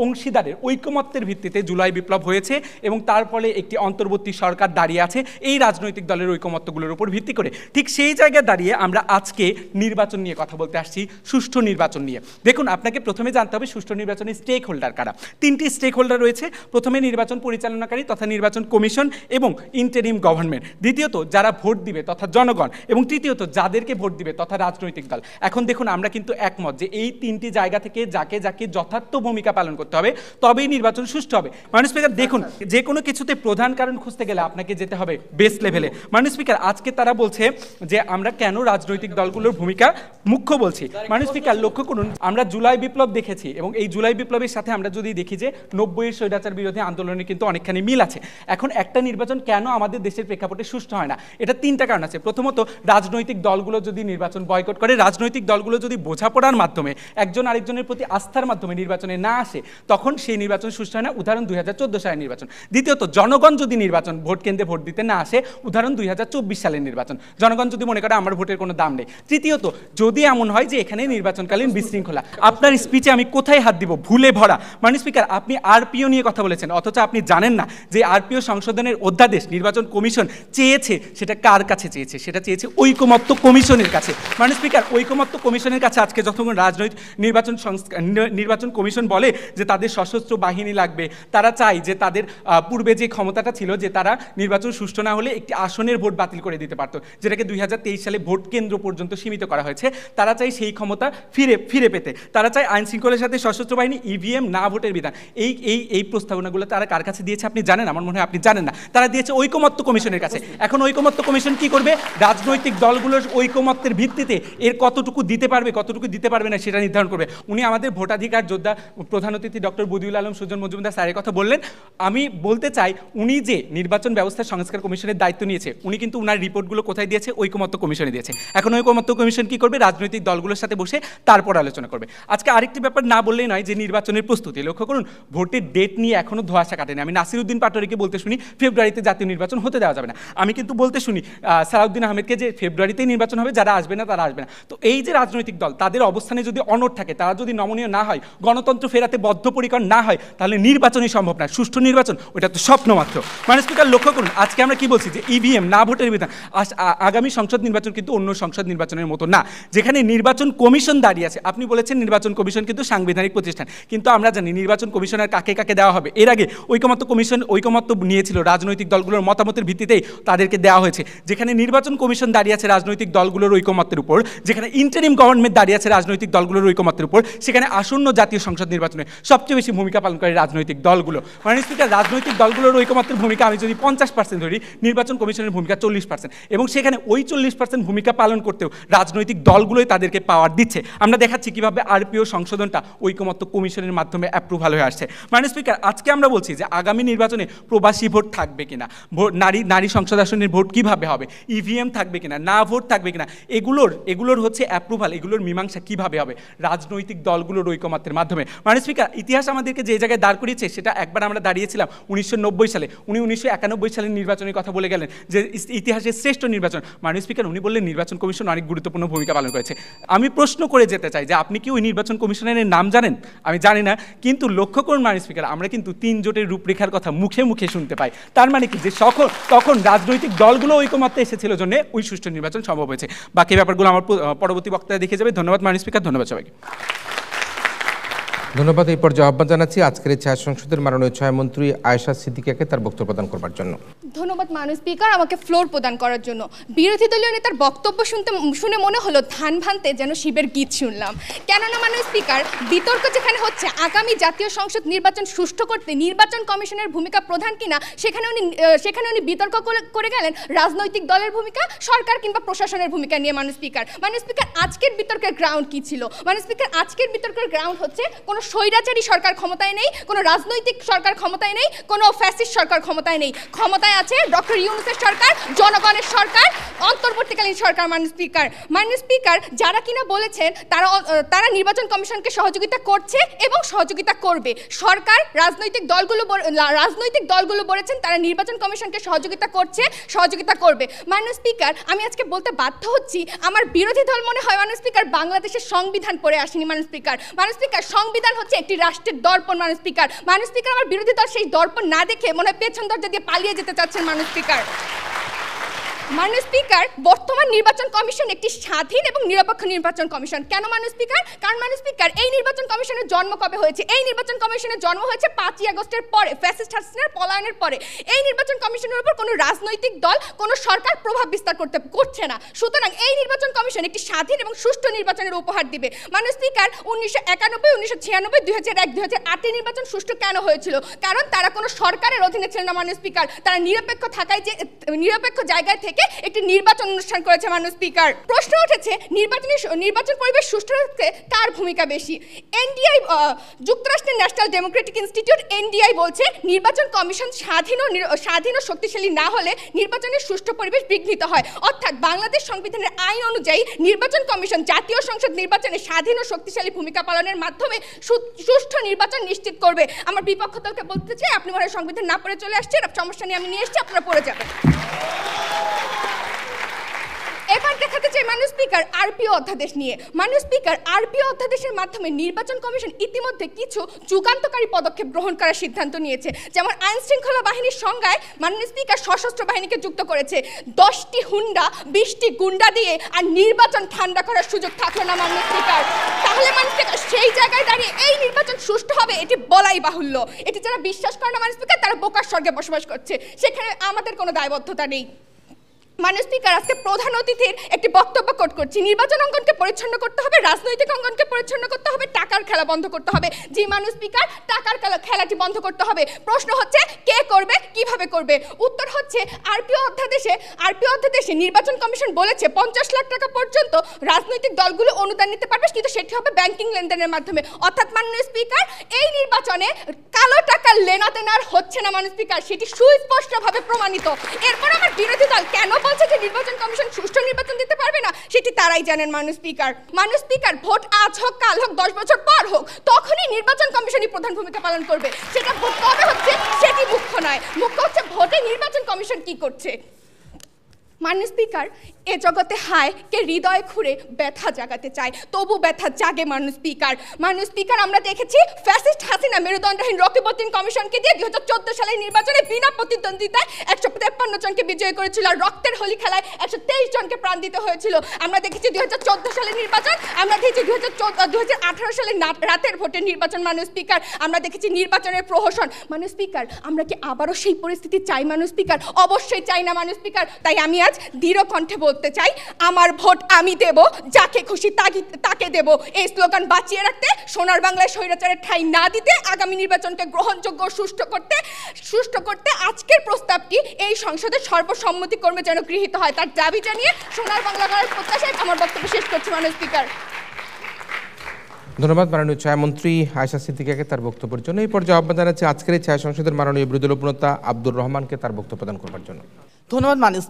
অংশীদারের ঐকমত্যের ভিত্তিতে জুলাই বিপ্লব হয়েছে এবং তার ফলে একটি অন্তর্বর্তী সরকার দাঁড়িয়ে আছে এই রাজনৈতিক দলের ঐকমত্যগুলোর উপর ভিত্তি করে। ঠিক সেই জায়গায় দাঁড়িয়ে আমরা আজকে নির্বাচন নিয়ে কথা বলতে আসছি, সুষ্ঠু নির্বাচন নিয়ে। দেখুন, আপনাকে প্রথমে জানতে হবে সুষ্ঠু নির্বাচনের স্টেক হোল্ডার কারা। 3টি স্টেক হোল্ডার রয়েছে। প্রথমে নির্বাচন পরিচালনাকারী তথা নির্বাচন কমিশন এবং ইন্টারিম গভর্নমেন্ট, দ্বিতীয়ত যারা ভোট দিবে তথা জনগণ, এবং তৃতীয়ত যাদেরকে ভোট দিবে তথা রাজনৈতিক দল। এখন দেখুন, আমরা কিন্তু একমত যে এই 3টি জায়গা থেকে যাকে যাকে যথার্থ ভূমিকা পালন করতে হবে, তবেই নির্বাচন সুষ্ঠু হবে। মাননীয় স্পিকার, দেখুন, যে কোনো কিছুতে প্রধান কারণ খুঁজতে গেলে আপনাকে যেতে হবে বেস লেভেলে। মাননীয় স্পিকার, আজকে তারা বলছে যে আমরা কেন রাজনৈতিক দলগুলোর ভূমিকা মুখ্য বলছি। মাননীয় স্পিকার, লক্ষ্য করুন, আমরা জুলাই বিপ্লব দেখেছি এবং এই জুলাই বিপ্লবের সাথে আমরা যদি দেখি যে 90-এর স্বৈরাচার বিরোধী আন্দোলনের কিন্তু অনেকখানি মিল আছে। এখন একটা নির্বাচন কেন আমাদের দেশের প্রেক্ষাপটে সুষ্ঠু হয় না? এটা 3টা কারণ আছে। প্রথমত, রাজনৈতিক দলগুলো যদি নির্বাচন বয়কট করে, রাজনৈতিক দলগুলো যদি বোঝাপড়ার মাধ্যমে একজন আরেকজনের প্রতি আস্থার মাধ্যমে নির্বাচনে না আসে, তখন সেই নির্বাচন সুষ্ঠু হয় না। উদাহরণ 2014 সালের নির্বাচন। দ্বিতীয়ত, জনগণ যদি নির্বাচন ভোট কেন্দ্রে ভোট দিতে না আসে, উদাহরণ 2024 সালের নির্বাচন। জনগণ যদি মনে করে আমার ভোটের কোনো দাম নেই। তৃতীয়ত, যদি এমন হয় যে এখানে নির্বাচনকালীন বিশৃঙ্খলা, আপনার স্পিচে আমি কোথায় হাত দিব, ভুলে ভরা। মাননীয় স্পিকার, আপনি আরপিও নিয়ে কথা বলেছেন, অথচ আপনি জানেন না যে আরপিও সংশোধনের অধ্যাদেশ নির্বাচন কমিশন চেয়েছে, সেটা কার কাছে চেয়েছে? সেটা চেয়েছে ঐকমত্য কমিশনের কাছে। মাননীয় স্পিকার, ঐকমত্য কমিশনের কাছে আজকে যখন রাজনৈতিক নির্বাচন কমিশন বলে যে তাদের সশস্ত্র বাহিনী লাগবে, তারা চায় যে তাদের পূর্বে যে ক্ষমতাটা ছিল যে তারা নির্বাচন সুষ্ঠু না হলে একটি আসনের ভোট বাতিল করে দিতে পারতো, যেটাকে 2023 সালে ভোট কেন্দ্র পর্যন্ত সীমিত করা হয়েছে। তারা চায় সেই ক্ষমতা ফিরে পেতে। তারা চায় আইন শৃঙ্খলার সাথে সশস্ত্র বাহিনী, ইভিএম, না ভোটের বিধান। এই প্রস্তাবনাগুলো তারা কার কাছে দিয়েছে আপনি জানেন? আমার মনে হয় আপনি জানেন না, তারা দিয়েছে ঐকমত্য কমিশনের কাছে। এখন ঐকমত্য কমিশন কি করবে? রাজনৈতিক দলগুলোর ঐকমত্যের ভিত্তিতে এর কতটুকু দিতে পারবে কতটুকু দিতে পারবে না সেটা নির্ধারণ করবে। উনি আমাদের ভোটাধিকার যোদ্ধা প্রধান অতিথি ডক্টর বদিউল আলম সুজন মজুমদার স্যারের কথা বললেন। আমি বলতে চাই, উনি যে নির্বাচন ব্যবস্থা সংস্কার কমিশনের দায়িত্ব নিয়েছে, উনি কিন্তু উনার রিপোর্টগুলো কোথায় দিয়েছে? ঐকমত্য কমিশনে দিয়েছে। এখন ঐকমত্য কমিশন কি করবে? রাজনৈতিক দলগুলোর সাথে বসে তারপর আলোচনা করবে। আজকে আরেকটি ব্যাপার না বললেই নয়, যে নির্বাচনের প্রস্তুতি। লক্ষ্য করুন, ভোটের ডেট নিয়ে এখনো ধোঁয়াশা কাটেনি। আমি নাসিরউদ্দিন পাটোয়ারিকে বলতে শুনি ফেব্রুয়ারিতে জাতীয় নির্বাচন হতে দেওয়া যাবে না। আমি কিন্তু বলতে শুনি সালাউদ্দিন আহমেদকে যে ফেব্রুয়ারিতেই নির্বাচন হবে, যারা আসবে না তারা আসবে না। তো এই যে রাজনৈতিক দল, তাদের অবস্থানে যদি অনড় থাকে, তারা যদি নমনীয় না হয়, গণতন্ত্র ফেরাতে বদ্ধপরিকর না হয়, তাহলে নির্বাচনই সম্ভব না। সুষ্ঠু নির্বাচন ওটা তো স্বপ্ন মাত্র। মানে স্পিকার, লক্ষ্য করুন, আজকে আমরা কি বলছি যে ইভিএম না ভোটের বিধান। আগামী সংসদ নির্বাচন কিন্তু অন্য সংসদ নির্বাচনের মতো না, যেখানে নির্বাচন কমিশন দাঁড়িয়ে আছে। আপনি বলেছেন নির্বাচন কমিশন কিন্তু সাংবিধানিক প্রতিষ্ঠান, কিন্তু আমরা জানি নির্বাচন কমিশনের কাকে কাকে দেওয়া হবে। এর আগে ঐকমত্য কমিশন ঐকমত্য নিয়েছিল, রাজনৈতিক দলগুলোর মতামতের ভিত্তিতেই তাদেরকে দেওয়া হয়েছে। যেখানে নির্বাচন কমিশন দাঁড়িয়ে আছে রাজনৈতিক দলগুলোর ঐকমত্যের উপর, যেখানে ইন্টারিম গভর্নমেন্ট দাঁড়িয়ে আছে রাজনৈতিক দলগুলোর ঐকমত্যের উপর, সেখানে আসন্ন জাতীয় সংসদ নির্বাচনে সবচেয়ে বেশি ভূমিকা পালন করে রাজনৈতিক দলগুলো। মানে স্পিকার, রাজনৈতিক দলগুলোর ঐকমত্যের ভূমিকা আমি যদি 50% ধরি, নির্বাচন কমিশনের ভূমিকা 40%, এবং সেখানে ওই 40% ভূমিকা পালন করতেও রাজনৈতিক দলগুলোই তাদেরকে পাওয়ার দিচ্ছে। আমরা দেখাচ্ছি কিভাবে আরপিও সংশোধনটা ঐকমত্য কমিশনের মাধ্যমে অ্যাপ্রুভাল হয়ে আসছে। মানে স্পিকার, আজকে আমরা বলছি যে আগামী নির্বাচনে প্রবাসী ভোট থাকবে কিনা, নারী সংসদ আসনের ভোট কিভাবে হবে, ইভিএম থাকবে কিনা, না ভোট থাকবে কিনা, এগুলোর হচ্ছে অ্যাপ্রুভাল, এগুলোর মীমাংসা কিভাবে হবে? রাজনৈতিক দলগুলোর ঐকমত্যের মাধ্যমে। মানে স্পিকার, ইতিহাস আমাদেরকে যে জায়গায় দাঁড় করিয়েছে, সেটা একবার আমরা দাঁড়িয়েছিলাম 1990 সালে। উনি 1991 সালের নির্বাচনের কথা বলে গেলেন যে ইতিহাসের শ্রেষ্ঠ নির্বাচন। মানে স্পিকার, উনি বললেন নির্বাচন কমিশন অনেক গুরুত্বপূর্ণ ভূমিকা পালন করেছে। আমি প্রশ্ন করে যেতে চাই যে আপনি কি ওই নির্বাচন কমিশনের নাম জানেন? আমি জানি না, কিন্তু লক্ষ্য করুন মানে স্পিকার, আমরা কিন্তু 3 জোটের রূপরেখার কথা মুখে মুখে শুনতে পাই। তার মানে কি, যে তখন রাজনৈতিক দলগুলো ঐকমত্যে এসেছিল জন্য ওই সুষ্ঠু নির্বাচন সম্ভব হয়েছে। বাকি ব্যাপারগুলো আমার পরবর্তী বক্তায় দেখে যাবে। ধন্যবাদ মানে স্পিকার, ধন্যবাদ সবাইকে। ধন্যবাদ। এই পর্যায়ে আহ্বান জানাচ্ছি আজকের এই ছায়া সংসদের মাননীয় ছায়ামন্ত্রী আয়েশা সিদ্দিকাকে তার বক্তব্য প্রদান করবার জন্য। ধন্যবাদ মাননীয় স্পিকার, আমাকে ফ্লোর প্রদান করার জন্য। বিরোধী দলীয় নেতার বক্তব্য শুনে মনে হলো ধান ভানতে যেন শিবের গীত শুনলাম। কেননা মাননীয় স্পিকার, বিতর্ক যেখানে হচ্ছে আগামী জাতীয় সংসদ নির্বাচন সুষ্ঠু করতে নির্বাচন কমিশনের ভূমিকা প্রধান কিনা, সেখানে উনি বিতর্ক করে গেলেন রাজনৈতিক দলের ভূমিকা, সরকার কিংবা প্রশাসনের ভূমিকা নিয়ে। মাননীয় স্পিকার, আজকের বিতর্কের গ্রাউন্ড কি ছিল? মাননীয় স্পিকার, আজকের বিতর্কের গ্রাউন্ড হচ্ছে কোনো স্বৈরাচারী সরকার ক্ষমতায় নেই, কোনো রাজনৈতিক সরকার ক্ষমতায় নেই, কোনো ফ্যাসিস্ট সরকার ক্ষমতায় নেই। ক্ষমতায় আছে ডক্টর ইউনূসের সরকার, জনগণের সরকার, অন্তর্বর্তীকালীন সরকার। মাননীয় স্পিকার, যারা কিনা বলেছেন তারা নির্বাচন কমিশনকে সহযোগিতা করছে এবং সহযোগিতা করবে। সরকার, রাজনৈতিক দলগুলো বলেছেন তারা নির্বাচন কমিশনকে সহযোগিতা করছে, সহযোগিতা করবে। মাননীয় স্পিকার, আমি আজকে বলতে বাধ্য হচ্ছি, আমার বিরোধী দল মনে হয় মাননীয় স্পিকার বাংলাদেশের সংবিধান পড়ে আসেনি। মাননীয় স্পিকার, সংবিধান হচ্ছে একটি রাষ্ট্রের দর্পণ। মাননীয় স্পিকার, আমার বিরোধী দল সেই দর্পণ না দেখে মনে হয় পেছন দরজা দিয়ে পালিয়ে যেতে চাচ্ছেন। মাননীয় স্পিকার, বর্তমান নির্বাচন কমিশন একটি স্বাধীন এবং নিরপেক্ষ নির্বাচন কমিশন। কেন মাননীয় স্পিকার? কারণ মাননীয় স্পিকার, এই নির্বাচন কমিশনের জন্ম কবে হয়েছে? এই নির্বাচন কমিশনের জন্ম হয়েছে 5ই আগস্টের পরে, ফ্যাসিস্ট হাসিনার পলায়নের পরে। এই নির্বাচন কমিশনের উপর কোনো রাজনৈতিক দল, কোনো সরকার প্রভাব বিস্তার করছে না। সুতরাং এই নির্বাচন কমিশন একটি স্বাধীন এবং সুষ্ঠু নির্বাচনের উপহার দিবে। মাননীয় স্পিকার, 1991, 1996, 2001, 2008 নির্বাচন সুষ্ঠু কেন হয়েছিল? কারণ তারা কোনো সরকারের অধীনে ছিল না। মাননীয় স্পিকার, তারা নিরপেক্ষ জায়গায় থেকে একটি নির্বাচন অনুষ্ঠান করেছে। মাননীয় স্পিকার, প্রশ্ন উঠেছে নির্বাচন পরিবেশ সুষ্ঠু রাখতে কার ভূমিকা বেশি? এনডিআই, যুক্তরাষ্ট্রের ন্যাশনাল ডেমোক্রেটিক ইনস্টিটিউট এনডিআই বলছে নির্বাচন কমিশন স্বাধীন ও শক্তিশালী না হলে নির্বাচনের সুষ্ঠু পরিবেশ বিঘ্নিত হয়। অর্থাৎ বাংলাদেশ সংবিধানের আইন অনুযায়ী নির্বাচন কমিশন জাতীয় সংসদ নির্বাচনে স্বাধীন ও শক্তিশালী ভূমিকা পালনের মাধ্যমে সুষ্ঠু নির্বাচন নিশ্চিত করবে। আমার বিপক্ষ দলকে বলতে চাই, আপনি মনে হয় সংবিধান না পড়ে চলে আসছেন, সমস্যা নিয়ে আমি নিয়ে এসেছি, আপনারা পড়ে যাবেন। এবার দেখাতে চাই মাননীয় স্পিকার আরপিও অধ্যাদেশ নিয়ে। মাননীয় স্পিকার, আরপিও অধ্যাদেশের মাধ্যমে নির্বাচন কমিশন ইতিমধ্যে কিছু যুগান্তকারী পদক্ষেপ গ্রহণ করার সিদ্ধান্ত নিয়েছে। যেমন আইন শৃঙ্খলা বাহিনীর সংজ্ঞায় মাননীয় স্পিকার সশস্ত্র বাহিনীকে যুক্ত করেছে। 10টি হুন্ডা, 20টি গুন্ডা দিয়ে আর নির্বাচন ঠান্ডা করার সুযোগ থাকলো না। মাননীয় স্পিকার, তাহলে মাননীয় স্পিকার, সেই জায়গায় দাঁড়িয়ে এই নির্বাচন সুষ্ঠু হবে এটি বলাই বাহুল্য। এটি যারা বিশ্বাস করে না মাননীয় স্পিকার, তারা বোকার স্বর্গে বসবাস করছে, সেখানে আমাদের কোনো দায়বদ্ধতা নেই। মাননীয় স্পিকার, আজকে প্রধান অতিথির একটি বক্তব্য কোট করছি। নির্বাচন অঙ্গনকে পরিচ্ছন্ন করতে হবে, রাজনৈতিক অঙ্গনকে পরিচ্ছন্ন করতে হবে, টাকার খেলা বন্ধ করতে হবে। জি মাননীয় স্পিকার, টাকার খেলাটি বন্ধ করতে হবে। প্রশ্ন হচ্ছে কে করবে, কিভাবে করবে? উত্তর হচ্ছে আরপিও অধ্যাদেশে নির্বাচন কমিশন বলেছে 50 লাখ টাকা পর্যন্ত রাজনৈতিক দলগুলো অনুদান নিতে পারবে, কিন্তু সেটি হবে ব্যাংকিং লেনদেনের মাধ্যমে। অর্থাৎ মাননীয় স্পিকার, এই নির্বাচনে কালো টাকার লেনাদেনার হচ্ছে না মাননীয় স্পিকার, সেটি সুস্পষ্টভাবে প্রমাণিত। এরপর আমার বিরোধী দল কেন বলছে যে নির্বাচন কমিশন সুষ্ঠু নির্বাচন দিতে পারবে না, সেটি তারাই জানেন মাননীয় স্পিকার। ভোট আজ হোক, কাল হোক, 10 বছর পর হোক, তখনই নির্বাচন কমিশনই প্রধান ভূমিকা পালন করবে। সেটা ভোট কবে হচ্ছে সেটি মুখ্য নয়, মুখ্য হচ্ছে ভোটে নির্বাচন কমিশন কি করছে। মাননীয় স্পিকার, এ জগতে হায় কে হৃদয় খুঁড়ে ব্যথা জাগাতে চায়, তবু ব্যথা জাগে মাননীয় স্পিকার। আমরা দেখেছি ফ্যাসিস্ট হাসিনা মেরুদণ্ডহীন রকিবউদ্দিন কমিশনকে দিয়ে 2014 সালের নির্বাচনে বিনা প্রতিদ্বন্দ্বিতায় 153 জনকে বিজয়ী করেছিল, আর রক্তের হোলি খেলায় 123 জনকে প্রাণ দিতে হয়েছিল। আমরা দেখেছি 2014 সালের নির্বাচন, আমরা দেখেছি 2018 সালের রাতের ভোটের নির্বাচন। মাননীয় স্পিকার, আমরা দেখেছি নির্বাচনের প্রহসন। মাননীয় স্পিকার, আমরা কি আবারও সেই পরিস্থিতি চাই মাননীয় স্পিকার? অবশ্যই চাই না মাননীয় স্পিকার। তাই আমি আজ দৃঢ় কণ্ঠে বলতে চাই, আমার ভোট আমি দেব, যাকে খুশি তাকে দেব। এই স্লোগান বাঁচিয়ে রাখতে, সোনার বাংলায় স্বৈরাচারের ঠাঁই না দিতে, আগামী নির্বাচনকে গ্রহণযোগ্য সুষ্ঠু করতে আজকের প্রস্তাবটি এই সংসদের সর্বসম্মতিক্রমে যেন গৃহীত হয়, তার দাবি জানিয়ে সোনার বাংলা গড়ার প্রত্যাশায় আমার বক্তব্য শেষ করছি মাননীয় স্পিকার। ধন্যবাদ মাননীয় ছায়ামন্ত্রী আয়েশা সিদ্দিকাকে তার বক্তব্যের জন্য। এই পর্যায়ে আহ্বান জানাচ্ছি আজকের এই ছায়া সংসদের মাননীয় বিরোধী দলনেতা আব্দুর রহমানকে তার বক্তব্য প্রদান করবার জন্য। ধন্যবাদ মাননীয়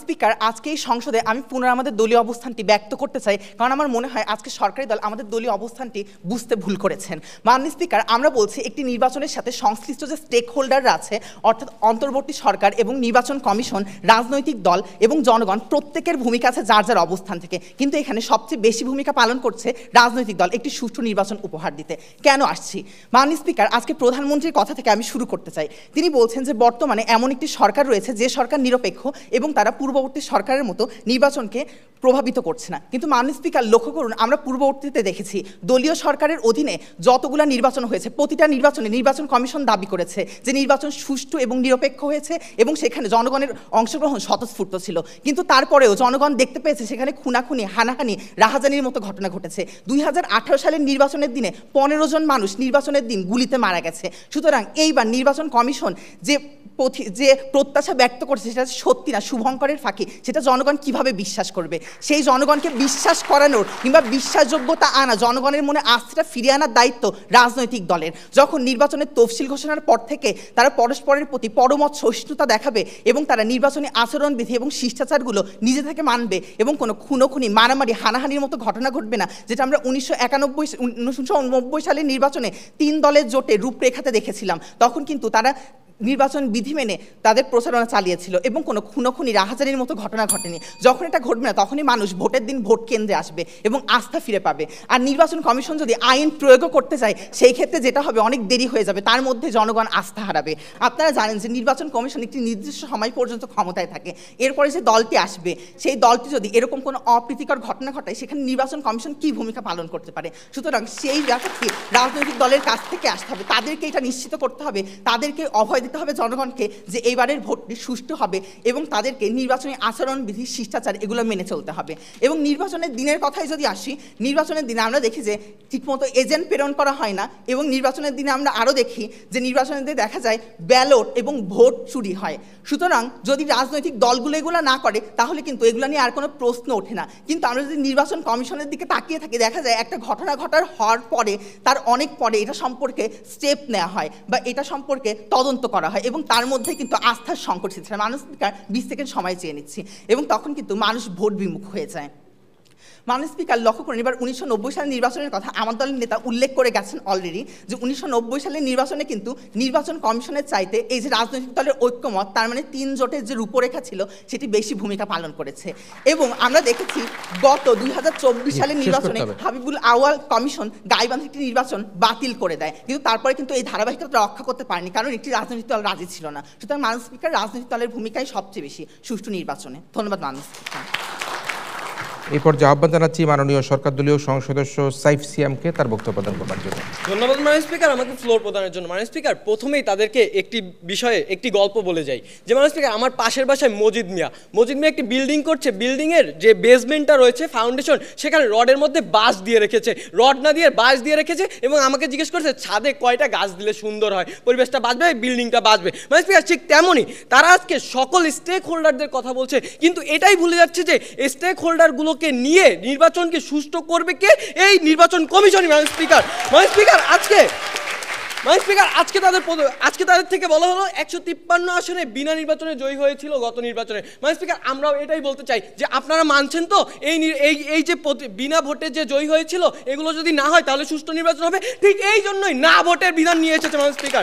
স্পিকার, আজকে এই সংসদে আমি পুনরায় আমাদের দলীয় অবস্থানটি ব্যক্ত করতে চাই, কারণ আমার মনে হয় আজকে সরকারি দল আমাদের দলীয় অবস্থানটি বুঝতে ভুল করেছেন। মাননীয় স্পিকার, আমরা বলছি একটি নির্বাচনের সাথে সংশ্লিষ্ট যে স্টেক হোল্ডাররা আছে, অর্থাৎ অন্তর্বর্তী সরকার এবং নির্বাচন কমিশন, রাজনৈতিক দল এবং জনগণ, প্রত্যেকের ভূমিকা আছে যার যার অবস্থান থেকে, কিন্তু এখানে সবচেয়ে বেশি ভূমিকা পালন করছে রাজনৈতিক দল একটি সুষ্ঠু নির্বাচন উপহার দিতে। কেন আসছি? মাননীয় স্পিকার, আজকে প্রধানমন্ত্রীর কথা থেকে আমি শুরু করতে চাই। তিনি বলছেন যে বর্তমানে এমন একটি সরকার রয়েছে যে সরকার নিরপেক্ষ এবং তারা পূর্ববর্তী সরকারের মতো নির্বাচনকে প্রভাবিত করছে না। কিন্তু মাননীয় স্পিকার, লক্ষ্য করুন, আমরা পূর্ববর্তীতে দেখেছি দলীয় সরকারের অধীনে যতগুলো নির্বাচন হয়েছে, প্রতিটা নির্বাচনে নির্বাচন কমিশন দাবি করেছে যে নির্বাচন সুষ্ঠু এবং নিরপেক্ষ হয়েছে এবং সেখানে জনগণের অংশগ্রহণ স্বতঃস্ফূর্ত ছিল। কিন্তু তারপরেও জনগণ দেখতে পেয়েছে সেখানে খুনাখুনি, হানাহানি, রাহাজানির মতো ঘটনা ঘটেছে। 2018 সালের নির্বাচনের দিনে 15 জন মানুষ নির্বাচনের দিন গুলিতে মারা গেছে। সুতরাং এইবার নির্বাচন কমিশন যে প্রত্যাশা ব্যক্ত করছে সেটা সত্যি না, শুভঙ্করের ফাঁকি, সেটা জনগণ কিভাবে বিশ্বাস করবে? সেই জনগণকে বিশ্বাস করানোর কিংবা বিশ্বাসযোগ্যতা আনা, জনগণের মনে আস্থাটা ফিরিয়ে আনার দায়িত্ব রাজনৈতিক দলের। যখন নির্বাচনের তফসিল ঘোষণার পর থেকে তারা পরস্পরের প্রতি পরমত সহিষ্ণুতা দেখাবে এবং তারা নির্বাচনী আচরণবিধি এবং শিষ্টাচারগুলো নিজে থেকে মানবে এবং কোনো খুনোখুনি, মারামারি, হানাহানির মতো ঘটনা ঘটবে না, যেটা আমরা 1991-1990 সালের নির্বাচনে 3 দলের জোটে রূপরেখাতে দেখেছিলাম। তখন কিন্তু তারা নির্বাচন বিধি মেনে তাদের প্রচারণা চালিয়েছিল এবং কোনো খুনোখুনি, রাহাজানির মতো ঘটনা ঘটেনি। যখন এটা ঘটবে না, তখনই মানুষ ভোটের দিন ভোট কেন্দ্রে আসবে এবং আস্থা ফিরে পাবে। আর নির্বাচন কমিশন যদি আইন প্রয়োগও করতে চায়, সেই ক্ষেত্রে যেটা হবে, অনেক দেরি হয়ে যাবে, তার মধ্যে জনগণ আস্থা হারাবে। আপনারা জানেন যে নির্বাচন কমিশন একটি নির্দিষ্ট সময় পর্যন্ত ক্ষমতায় থাকে। এরপরে যে দলটি আসবে, সেই দলটি যদি এরকম কোনো অপ্রীতিকর ঘটনা ঘটায়, সেখানে নির্বাচন কমিশন কী ভূমিকা পালন করতে পারে? সুতরাং সেই ব্যাপারটি রাজনৈতিক দলের কাছ থেকে আসতে হবে, তাদেরকে এটা নিশ্চিত করতে হবে, তাদেরকে অভয় দিতে হবে জনগণকে যে এইবারের ভোটটি সুষ্ঠু হবে এবং তাদেরকে নির্বাচনী আচরণবিধি, শিষ্টাচার এগুলো মেনে চলতে হবে। এবং নির্বাচনের দিনের কথায় যদি আসি, নির্বাচনের দিনে আমরা দেখি যে ঠিকমতো এজেন্ট প্রেরণ করা হয় না এবং নির্বাচনের দিনে আমরা আরও দেখি যে নির্বাচনের দিনে দেখা যায় ব্যালট এবং ভোট চুরি হয়। সুতরাং যদি রাজনৈতিক দলগুলো এগুলো না করে, তাহলে কিন্তু এগুলো নিয়ে আর কোনো প্রশ্ন ওঠে না। কিন্তু আমরা যদি নির্বাচন কমিশনের দিকে তাকিয়ে থাকি, দেখা যায় একটা ঘটনা হওয়ার পরে তার অনেক পরে এটা সম্পর্কে স্টেপ নেওয়া হয় বা এটা সম্পর্কে তদন্ত করা হয় এবং তার মধ্যে কিন্তু আস্থার সংকট সৃষ্টি হয়। মানুষ 20 সেকেন্ড সময় চেয়ে নিচ্ছি এবং তখন কিন্তু মানুষ ভোট বিমুখ হয়ে যায়। মাননীয় স্পিকার, লক্ষ্য করুন, এবার 1990 সালের নির্বাচনের কথা আমার দলের নেতা উল্লেখ করে গেছেন অলরেডি, যে 1990 সালের নির্বাচনে কিন্তু নির্বাচন কমিশনের চাইতে এই যে রাজনৈতিক দলের ঐক্যমত, তার মানে 3 জোটের যে রূপরেখা ছিল, সেটি বেশি ভূমিকা পালন করেছে। এবং আমরা দেখেছি গত 2024 সালের নির্বাচনে হাবিবুল আউয়াল কমিশন গাইবান্ধা একটি নির্বাচন বাতিল করে দেয়, কিন্তু তারপরে কিন্তু এই ধারাবাহিকতা রক্ষা করতে পারেনি, কারণ একটি রাজনৈতিক দল রাজি ছিল না। সুতরাং মাননীয় স্পিকার, রাজনৈতিক দলের ভূমিকাই সবচেয়ে বেশি সুষ্ঠু নির্বাচনে। ধন্যবাদ মাননীয় স্পিকার। এই পর্যায়ে আহ্বান জানাচ্ছি মাননীয় সরকার দলীয় সংসদ সদস্য সাইফ সিয়ামকে তার বক্তব্য প্রদান করবার জন্য। ধন্যবাদ মাননীয় স্পিকার, আমাকে ফ্লোর প্রদানের জন্য। মাননীয় স্পিকার, প্রথমেই তাদেরকে একটি বিষয়ে একটি গল্প বলে যাই যে মাননীয় স্পিকার, আমার পাশের বাসায় মজিদ মিয়া একটি বিল্ডিং করছে, বিল্ডিংয়ের যে বেসমেন্টটা রয়েছে ফাউন্ডেশন, সেখানে রডের মধ্যে বাঁশ দিয়ে রেখেছে, রড না দিয়ে বাঁশ দিয়ে রেখেছে, এবং আমাকে জিজ্ঞেস করছে ছাদে কয়টা গাছ দিলে সুন্দর হয়, পরিবেশটা বাঁচবে, বিল্ডিংটা বাঁচবে। মাননীয় স্পিকার, ঠিক তেমনই তারা আজকে সকল স্টেক হোল্ডারদের কথা বলছে, কিন্তু এটাই ভুলে যাচ্ছে যে স্টেক হোল্ডারগুলোকে নিয়ে নির্বাচনকে সুষ্ঠু করবে কে? এই নির্বাচন কমিশনই। মাননীয় স্পিকার, আজকে তাদের থেকে বলা হলো 153 আসনে বিনা নির্বাচনে জয়ী হয়েছিল গত নির্বাচনে। মাননীয় স্পিকার, আমরাও এটাই বলতে চাই যে আপনারা মানছেন তো এই যে বিনা ভোটে যে জয়ী হয়েছিল, এগুলো যদি না হয় তাহলে সুষ্ঠু নির্বাচন হবে? ঠিক এই জন্যই না ভোটের বিধান নিয়ে এসেছে মাননীয় স্পিকার।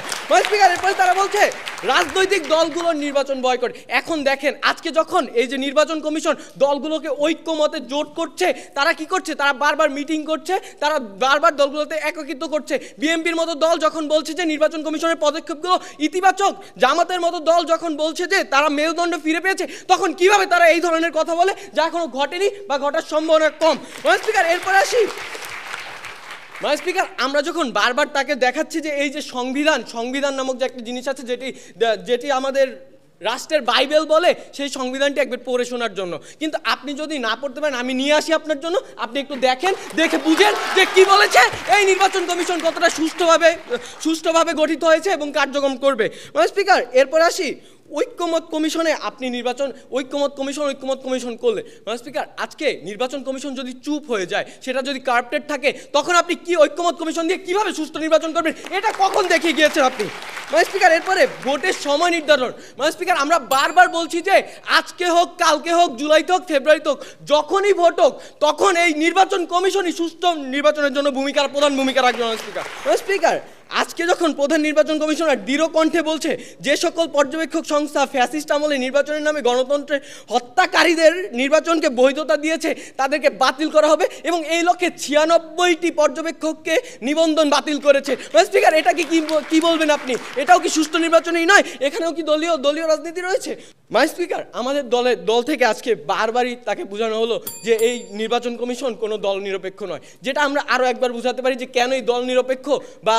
এরপরে তারা বলছে রাজনৈতিক দলগুলোর নির্বাচন বয়কট। এখন দেখেন, আজকে যখন এই যে নির্বাচন কমিশন দলগুলোকে ঐক্যমতে জোট করছে, তারা কি করছে? তারা বারবার মিটিং করছে, তারা বারবার দলগুলোতে একত্রিত করছে। বিএনপির মতো দল যখন বলছে যে নির্বাচন কমিশনের পদক্ষেপগুলো ইতিবাচক, জামাতের মতো দল যখন বলছে যে তারা মেরুদণ্ড ফিরে পেয়েছে, তখন কিভাবে তারা এই ধরনের কথা বলে যা এখনো ঘটেনি বা ঘটার সম্ভাবনা কম? মাননীয় স্পিকার, এরপরে আসি। মাননীয় স্পিকার, আমরা যখন বারবার তাকে দেখাচ্ছি যে এই যে সংবিধান নামক যে একটা জিনিস আছে, যেটি আমাদের রাষ্ট্রের বাইবেল বলে, সেই সংবিধানটি একবার পড়ে শোনার জন্য, কিন্তু আপনি যদি না পড়তে পারেন আমি নিয়ে আসি আপনার জন্য, আপনি একটু দেখেন, দেখে বুঝেন যে কি বলেছে এই নির্বাচন কমিশন কতটা সুষ্ঠুভাবে গঠিত হয়েছে এবং কার্যক্রম করবে। মাননীয় স্পিকার, এরপর আসি ঐক্যমত কমিশনে। আপনি ঐক্যমত কমিশন করলে মাননীয় স্পিকার, আজকে নির্বাচন কমিশন যদি চুপ হয়ে যায়, সেটা যদি কার্পটেড থাকে, তখন আপনি কি ঐক্যমত কমিশন দিয়ে কিভাবে সুষ্ঠু নির্বাচন করবেন? এটা কখন দেখিয়ে গিয়েছেন আপনি? মাননীয় স্পিকার, এরপরে ভোটের সময় নির্ধারণ। মাননীয় স্পিকার, আমরা বারবার বলছি যে আজকে হোক, কালকে হোক, জুলাইতে হোক, ফেব্রুয়ারিতে হোক, যখনই ভোট হোক, তখন এই নির্বাচন কমিশনই সুষ্ঠু নির্বাচনের জন্য প্রধান ভূমিকা রাখবে। মাননীয় স্পিকার, আজকে যখন প্রধান নির্বাচন কমিশনার দৃঢ় কণ্ঠে বলছে যে সকল পর্যবেক্ষক সংস্থা ফ্যাসিস্ট আমলে নির্বাচনের নামে গণতন্ত্রের হত্যাকারীদের নির্বাচনকে বৈধতা দিয়েছে, তাদেরকে বাতিল করা হবে, এবং এই লক্ষ্যে 96টি পর্যবেক্ষককে নিবন্ধন বাতিল করেছে। স্পিকার, এটা কি বলবেন আপনি? এটাও কি সুষ্ঠু নির্বাচনই নয়? এখানেও কি দলীয় রাজনীতি রয়েছে? মাননীয় স্পিকার, আমাদের দল থেকে আজকে বারবারই তাকে বোঝানো হলো যে এই নির্বাচন কমিশন কোনো দল নিরপেক্ষ নয়, যেটা আমরা আরও একবার বোঝাতে পারি যে কেন এই দল নিরপেক্ষ বা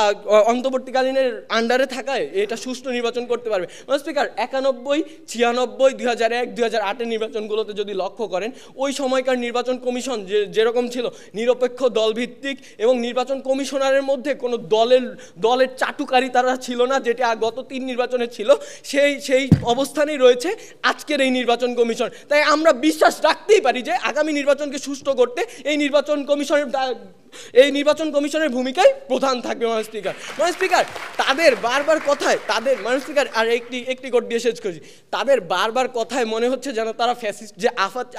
অন্তর্বর্তীকালীনের আন্ডারে থাকায় এটা সুষ্ঠু নির্বাচন করতে পারবে। মাননীয় স্পিকার, 91, 96, 2001, 2008 নির্বাচনগুলোতে যদি লক্ষ্য করেন, ওই সময়কার নির্বাচন কমিশন যেরকম ছিল নিরপেক্ষ, দলভিত্তিক, এবং নির্বাচন কমিশনারের মধ্যে কোনো দলের চাটুকারি তারা ছিল না, যেটা গত 3 নির্বাচনে ছিল, সেই অবস্থানেই রয়েছে আজকের এই নির্বাচন কমিশন। তাই আমরা বিশ্বাস রাখতেই পারি যে আগামী নির্বাচনকে সুষ্ঠু করতে এই নির্বাচন কমিশনের ভূমিকায় প্রধান থাকবে। মাননীয় স্পিকার, তাদের বারবার কথায় মাননীয় স্পিকার, আর একটি কোট দিয়ে শেষ করছি, তাদের বারবার কথায় মনে হচ্ছে যেন তারা ফ্যাসিস্ট যে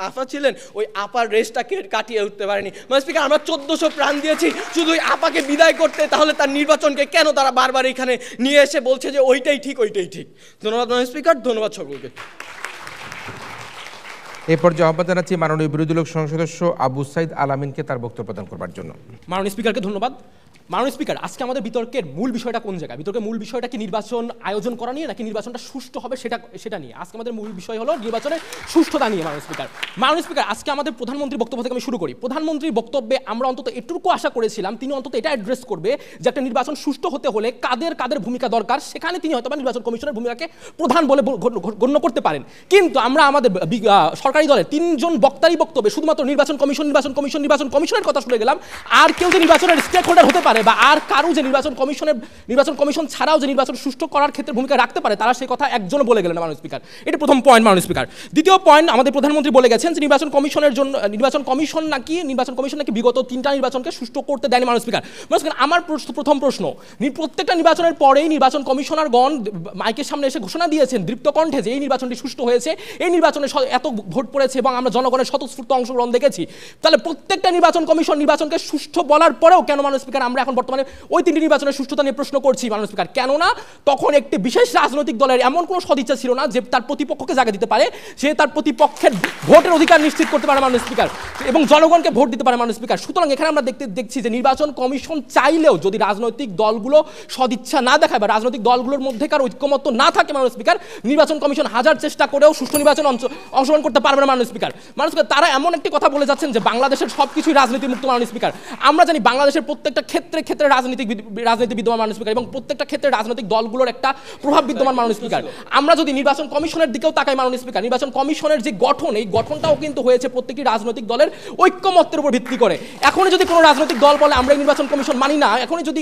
আফা ছিলেন, ওই আপার রেসটাকে কাটিয়ে উঠতে পারেনি। মাননীয় স্পিকার, আমরা 1400 প্রাণ দিয়েছি শুধু ওই আপাকে বিদায় করতে, তাহলে তার নির্বাচনকে কেন তারা বারবার এখানে নিয়ে এসে বলছে যে ওইটাই ঠিক? ধন্যবাদ মাননীয় স্পিকার, ধন্যবাদ সকলকে। এই পর্যায়ে আহ্বান জানাচ্ছি মাননীয় বিরোধী দলীয় সংসদ সদস্য আবু সাইদ আলামিনকে তার বক্তব্য প্রদান করবার জন্য। মাননীয় স্পিকারকে ধন্যবাদ। মাননীয় স্পিকার, আজকে আমাদের বিতর্কের মূল বিষয়টা কোন জায়গায়? বিতর্কের মূল বিষয়টা কি নির্বাচন আয়োজন করা নিয়ে, নাকি নির্বাচনটা সুষ্ঠু হবে সেটা নিয়ে? আজকে আমাদের মূল বিষয় হলো নির্বাচনের সুষ্ঠুতা নিয়ে। মাননীয় স্পিকার, আজকে আমাদের প্রধানমন্ত্রীর বক্তব্য থেকে আমি শুরু করি। প্রধানমন্ত্রীর বক্তব্যে আমরা অন্তত এটুকু আশা করেছিলাম তিনি অন্তত এটা অ্যাড্রেস করবে যে একটা নির্বাচন সুষ্ঠু হতে হলে কাদের ভূমিকা দরকার, সেখানে তিনি হয়তো নির্বাচন কমিশনের ভূমিকাকে প্রধান বলে গণ্য করতে পারেন। কিন্তু আমরা আমাদের সরকারি দলের 3 জন বক্তারই বক্তব্যে শুধুমাত্র নির্বাচন কমিশনের কথা শুনে গেলাম। আর কেউ যে নির্বাচনের স্টেক হোল্ডার হতে পারে বা আর কারো যে নির্বাচন কমিশন ছাড়াও যে নির্বাচন সুষ্ঠু করার ক্ষেত্রে ভূমিকা রাখতে পারে, তারা সেই কথা একজনও বলে গেলেন না মাননীয় স্পিকার। এটা প্রথম পয়েন্ট মাননীয় স্পিকার। দ্বিতীয় পয়েন্ট, আমাদের প্রধানমন্ত্রী বলে গেছেন যে নির্বাচন কমিশন নাকি বিগত 3টা নির্বাচনকে সুষ্ঠু করতে দেয়নি মাননীয় স্পিকার। আমার প্রথম প্রশ্ন, প্রত্যেকটা নির্বাচনের পরেই নির্বাচন কমিশনারগণ মাইকের সামনে এসে ঘোষণা দিয়েছেন দৃপ্ত কণ্ঠে যে এই নির্বাচনটি সুষ্ঠু হয়েছে, এই নির্বাচনে এত ভোট পড়েছে এবং আমরা জনগণের স্বতঃস্ফূর্ত অংশগ্রহণ দেখেছি। তাহলে প্রত্যেকটা নির্বাচন কমিশন নির্বাচনকে সুষ্ঠু বলার পরেও কেন মাননীয় স্পিকার আমরা এখন এখন বর্তমানে ওই 3টি নির্বাচনের সুষ্ঠুতা নিয়ে প্রশ্ন করছি মাননীয় স্পিকার। কেননা তখন একটি বিশেষ রাজনৈতিক দলের এমন কোনো সদিচ্ছা ছিল না যে তার প্রতিপক্ষকে জায়গা দিতে পারে, সে তার প্রতিপক্ষের ভোটের অধিকার নিশ্চিত করতে পারে মাননীয় স্পিকার, এবং জনগণকে ভোট দিতে পারে মাননীয় স্পিকার। সুতরাং এখানে আমরা দেখছি যে নির্বাচন কমিশন চাইলেও যদি রাজনৈতিক দলগুলো সদিচ্ছা না দেখায় বা রাজনৈতিক দলগুলোর মধ্যেকার ঐক্যমত্য না থাকে মাননীয় স্পিকার, নির্বাচন কমিশন হাজার চেষ্টা করেও সুষ্ঠু নির্বাচন অংশগ্রহণ করতে পারবে না মাননীয় স্পিকার। মাননীয় স্পিকার, তারা এমন একটি কথা বলে যাচ্ছেন যে বাংলাদেশের সবকিছুই রাজনীতি মুক্ত মাননীয় স্পিকার। আমরা জানি বাংলাদেশের প্রত্যেকটা ক্ষেত্রে রাজনীতি বিদ্যমান মাননীয় স্পিকার, এবং প্রত্যেকটা ক্ষেত্রে রাজনৈতিক দলগুলোর একটা প্রভাব বিদ্যমান মাননীয় স্পিকার। আমরা যদি নির্বাচন কমিশনের দিকেও তাকাই মাননীয় স্পিকার, নির্বাচন কমিশনের যে গঠন, এই গঠনটাও কিন্তু হয়েছে প্রত্যেকটি রাজনৈতিক দলের ঐক্যমত্যের উপর ভিত্তি করে। এখনই যদি কোনো রাজনৈতিক দল বলে আমরা এই নির্বাচন কমিশন মানি না, এখনই যদি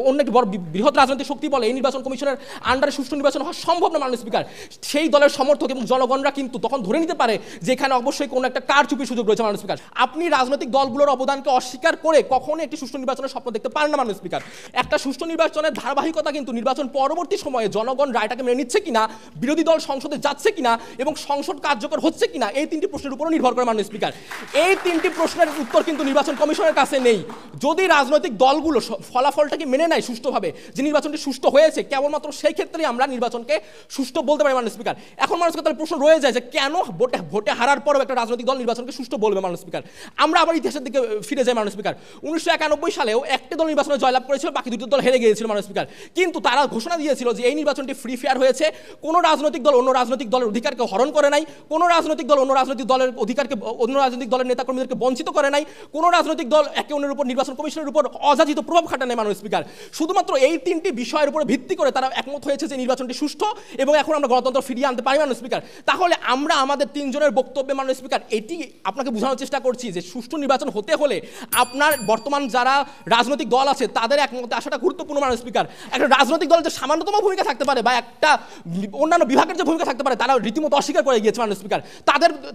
অন্য একটি বড় বৃহৎ রাজনৈতিক শক্তি বলে এই নির্বাচন কমিশনের আন্ডারে সুষ্ঠু নির্বাচন হওয়া সম্ভব না মাননীয় স্পিকার, সেই দলের সমর্থক এবং জনগণরা কিন্তু তখন ধরে নিতে পারে যে এখানে অবশ্যই কোনো একটা কারচুপির সুযোগ রয়েছে মাননীয় স্পিকার। আপনি রাজনৈতিক দলগুলোর অবদানকে অস্বীকার করে কখনো একটি সুষ্ঠু নির্বাচনের স্বপ্ন দেখতে পারেন না মাননীয় স্পিকার। একটা সুষ্ঠু নির্বাচনের ধারাবাহিকতা কিন্তু নির্বাচন পরবর্তী সময়ে জনগণ রায়টাকে মেনে নিচ্ছে কিনা, বিরোধী দল সংসদে যাচ্ছে কিনা এবং সংসদ কার্যকর হচ্ছে কিনা, এই 3টি প্রশ্নের উপর নির্ভর করে মাননীয় স্পিকার। এই 3টি প্রশ্নের উত্তর কিন্তু নির্বাচন কমিশনের কাছে নেই। যদি রাজনৈতিক দলগুলো ফলাফলটাকে মেনে নেয় সুষ্ঠুভাবে, যে নির্বাচনটি সুষ্ঠু হয়েছে, কেবলমাত্র সেই ক্ষেত্রেই আমরা নির্বাচনকে সুষ্ঠু বলতে পারি মাননীয় স্পিকার। এখন মাননীয় স্পিকার, তাহলে প্রশ্ন রয়ে যায় যে কেন ভোটে হারার পরেও একটা রাজনৈতিক দল নির্বাচনকে সুষ্ঠু বলবে মাননীয় স্পিকার। আমরা আবার ইতিহাসের দিকে ফিরে যাই মাননীয় স্পিকার। 1991 সালেও একটি দল নির্বাচনে জয়লাভ করেছিল, বাকি 2টি দল হেরে গিয়েছিল মাননীয় স্পিকার। কিন্তু তারা ঘোষণা দিয়েছিল যে এই নির্বাচনটি ফ্রি ফেয়ার হয়েছে, কোনো রাজনৈতিক দল অন্য রাজনৈতিক দলের অধিকারকে হরণ করে নাই, কোনো রাজনৈতিক দল অন্য রাজনৈতিক দলের অধিকারকে, অন্য রাজনৈতিক দলের নেতাকর্মীদেরকে বঞ্চিত করে নাই, কোনো রাজনৈতিক দল একে অন্যের উপর নির্বাচন কমিশনের উপর অযাচিত প্রভাব খাটায় নাই মাননীয় স্পিকার। শুধুমাত্র এই 3টি বিষয়ের উপর ভিত্তি করে তারা একমত হয়েছে যে নির্বাচনটি সুষ্ঠু এবং এখন আমরা গণতন্ত্র ফিরিয়ে আনতে পারি মাননীয় স্পিকার। তাহলে আমরা আমাদের 3 জনের বক্তব্যে মাননীয় স্পিকার এটি আপনাকে বোঝানোর চেষ্টা করছি যে সুষ্ঠু নির্বাচন হতে হলে আপনার বর্তমান যারা রাজনৈতিক দল আছে তাদের একমতে আসাটা গুরুত্বপূর্ণ মাননীয় স্পিকার। একটা রাজনৈতিক দলের যে সামান্যতম ভূমিকা থাকতে পারে বা একটা অন্যান্য বিভাগের যে ভূমিকা থাকতে পারে তারা রীতিমতো অস্বীকার করে গিয়েছে মাননীয় স্পিকার।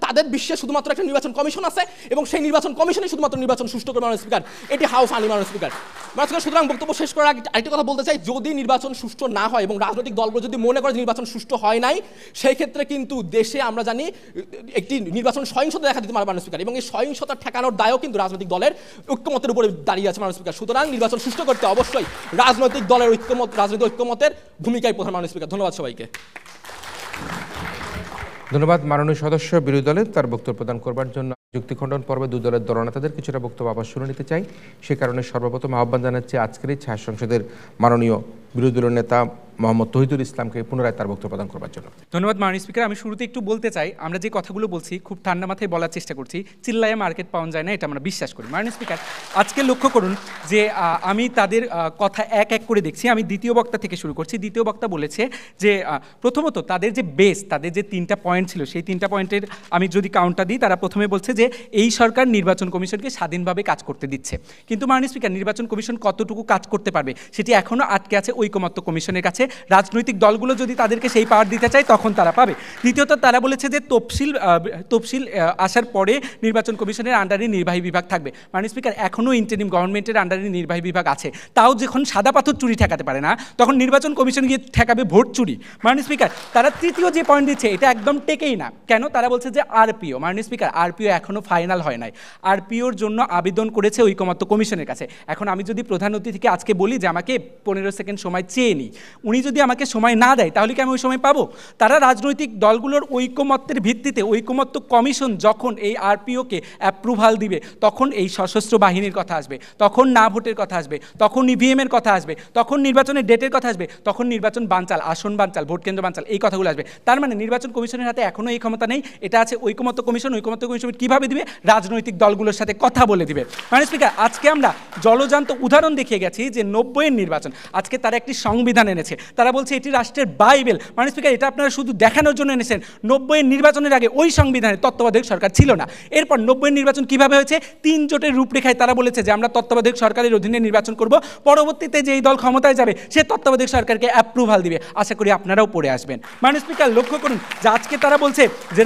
তাদের বিশ্বে শুধুমাত্র একটা নির্বাচন কমিশন আছে এবং সেই নির্বাচন কমিশনই শুধুমাত্র নির্বাচন সুষ্ঠু করে মাননীয় স্পিকার। এটি হাউ ফানি মাননীয় স্পিকার। সুতরাং বক্তব্য শেষ করার আগে আরেকটি কথা বলতে চাই, যদি নির্বাচন সুষ্ঠু না হয় এবং রাজনৈতিক দলগুলো যদি মনে করে নির্বাচন সুষ্ঠু হয় নাই, সেই ক্ষেত্রে কিন্তু দেশে আমরা জানি একটি নির্বাচন সহিংসতা দেখা দিতে পারে মাননীয় স্পিকার, এবং এই সহিংসতা ঠেকানোর দায়ও কিন্তু রাজনৈতিক দলের ঐক্যমতের উপরে দাঁড়িয়ে আছে মাননীয় স্পিকার। সুতরাং নির্বাচন সুষ্ঠু করতে অবশ্যই রাজনৈতিক দলের রাজনৈতিক ঐক্যমতের ভূমিকায় প্রধান মাননীয় স্পিকার। ধন্যবাদ সবাইকে। ধন্যবাদ মাননীয় সদস্য বিরোধী দলের তার বক্তব্য প্রদান করবার জন্য। যুক্তি খণ্ডন পর্বে 2 দলের দলনেতাদের কিছুটা বক্তব্য আবার শুনে নিতে চাই। সে কারণে সর্বপ্রথম আহ্বান জানাচ্ছি আজকের এই ছায়া সংসদের মাননীয় বিরোধী দলের নেতা মোহাম্মদ তহিদুল ইসলামকে পুনরায় তার বক্তব্য প্রদান করবার জন্য। ধন্যবাদ মাননীয় স্পিকার। আমি শুরুতে একটু বলতে চাই, আমরা যে কথাগুলো বলছি খুব ঠান্ডা মাথায় বলার চেষ্টা করছি, চিল্লায় মার্কেট পাওয়া যায় না এটা আমরা বিশ্বাস করি। মাননীয় স্পিকার, আজকে লক্ষ্য করুন যে আমি তাদের কথা এক এক করে দেখছি। আমি দ্বিতীয় বক্তা থেকে শুরু করছি। দ্বিতীয় বক্তা বলেছে যে প্রথমত তাদের যে বেস, তাদের যে 3টা পয়েন্ট ছিল সেই 3টা পয়েন্টের আমি যদি কাউন্টটা দিই, তারা প্রথমে বলছে যে এই সরকার নির্বাচন কমিশনকে স্বাধীনভাবে কাজ করতে দিচ্ছে। কিন্তু মাননীয় স্পিকার, নির্বাচন কমিশন কতটুকু কাজ করতে পারবে সেটি এখনও আটকে আছে ঐকমত্য কমিশনের কাছে। রাজনৈতিক দলগুলো যদি তাদেরকে সেই পাওয়ার দিতে চায় তখন তারা পাবে। দ্বিতীয়ত তারা বলেছে যে তফসিল আসার পরে নির্বাচন কমিশনের আন্ডারে নির্বাহী বিভাগ থাকবে। মাননীয় স্পিকার, এখনও ইন্টারিম গভর্নমেন্টের আন্ডারে নির্বাহী বিভাগ আছে, তাও যখন সাদা পাথর চুরি ঠেকাতে পারে না তখন নির্বাচন কমিশন গিয়ে ঠেকাবে ভোট চুরি। মাননীয় স্পিকার, তারা তৃতীয় যে পয়েন্ট দিচ্ছে এটা একদম টেকেই না। কেন? তারা বলছে যে আরপিও। মাননীয় স্পিকার, আরপিও এখনও ফাইনাল হয় নাই। আরপিওর জন্য আবেদন করেছে ঐকমত্য কমিশনের কাছে। এখন আমি যদি প্রধান অতিথিকে আজকে বলি যে আমাকে 15 সেকেন্ড সময় চেয়ে নিই, উনি যদি আমাকে সময় না দেয় তাহলে কি আমি ওই সময় পাবো? তারা রাজনৈতিক দলগুলোর ঐকমত্যের ভিত্তিতে ঐকমত্য কমিশন যখন এই আরপিওকে অ্যাপ্রুভাল দিবে তখন এই সশস্ত্র বাহিনীর কথা আসবে, তখন না ভোটের কথা আসবে, তখন ইভিএমের কথা আসবে, তখন নির্বাচনের ডেটের কথা আসবে, তখন নির্বাচন বানচাল, আসন বানচাল, ভোট কেন্দ্র বানচাল, এই কথাগুলো আসবে। তার মানে নির্বাচন কমিশনের হাতে এখনও এই ক্ষমতা নেই। এটা আছে ঐকমত্য কমিশন। ঐকমত্য কমিশন কীভাবে দিবে? রাজনৈতিক দলগুলোর সাথে কথা বলে দিবে। মানে স্পিকার, আজকে আমরা জলজান্ত উদাহরণ দেখিয়ে গেছি যে 90-এর নির্বাচন, আজকে তারা একটি সংবিধান এনেছে, তারা বলছে এটি রাষ্ট্রের বাইবেল। মানে স্পিকার, এটা আপনারা শুধু দেখানোর জন্য এনেছেন। 90-এর নির্বাচনের আগে ওই সংবিধানে তত্ত্বাবধায়ক সরকার ছিল না। এরপর 90-এর নির্বাচন কিভাবে হয়েছে? 3 জোটের রূপরেখায় তারা বলেছে যে আমরা তত্ত্বাবধায়ক সরকারের অধীনে নির্বাচন করব, পরবর্তীতে যেই দল ক্ষমতায় যাবে সে তত্ত্বাবধায়ক সরকারকে অ্যাপ্রুভাল দিবে। আশা করি আপনারাও পড়ে আসবেন। মানে স্পিকার, লক্ষ্য করুন যে আজকে তারা বলছে যে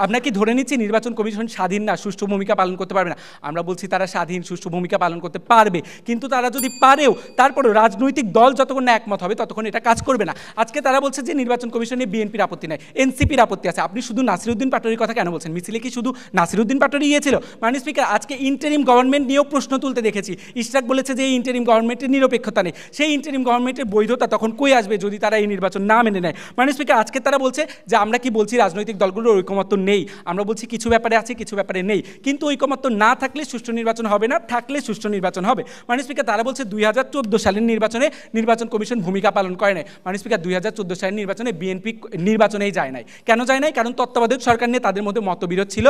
আমরা কি ধরে নিচ্ছি নির্বাচন কমিশন স্বাধীন না, সুষ্ঠু ভূমিকা পালন করতে পারবে না? আমরা বলছি তারা স্বাধীন সুষ্ঠু ভূমিকা পালন করতে পারবে, কিন্তু তারা যদি পারেও তারপরে রাজনৈতিক দল যতক্ষণ না একমত হবে ততক্ষণ এটা কাজ করবে না। আজকে তারা বলছে যে নির্বাচন কমিশনে বিএনপির আপত্তি নাই, এনসিপির আপত্তি আছে। আপনি শুধু নাসিরউদ্দিন পাটোয়ারির কথা কেন বলছেন? মিছিলে কি শুধু নাসিরউদ্দিন পাটোয়ারি গিয়েছিল? মাননীয় স্পিকার, আজকে ইন্টারিম গভর্নমেন্ট নিয়েও প্রশ্ন তুলতে দেখেছি। ইশরাক বলেছে যে এই ইন্টারিম গভর্নমেন্টের নিরপেক্ষতা নেই। সেই ইন্টারিম গভর্নমেন্টের বৈধতা তখন কই আসবে যদি তারা এই নির্বাচন না মেনে নেয়? মাননীয় স্পিকার, আজকে তারা বলছে যে আমরা কি বলছি রাজনৈতিক দলগুলোর ঐকমত্য নেই, আমরা বলছি কিছু ব্যাপারে আছে কিছু ব্যাপারে নেই, কিন্তু ঐকমত্য না থাকলে সুষ্ঠু নির্বাচন হবে না, থাকলে সুষ্ঠু নির্বাচন হবে। মাননীয় স্পিকার, তারা বলছে 2014 সালের নির্বাচনে নির্বাচন কমিশন ভূমিকা পালন করে নাই। মাননীয় স্পিকার, 2014 সালের নির্বাচনে বিএনপি নির্বাচনেই যায় নাই। কেন যায় নাই? কারণ তত্ত্বাবধায়ক সরকার নিয়ে তাদের মধ্যে মতবিরোধ ছিল,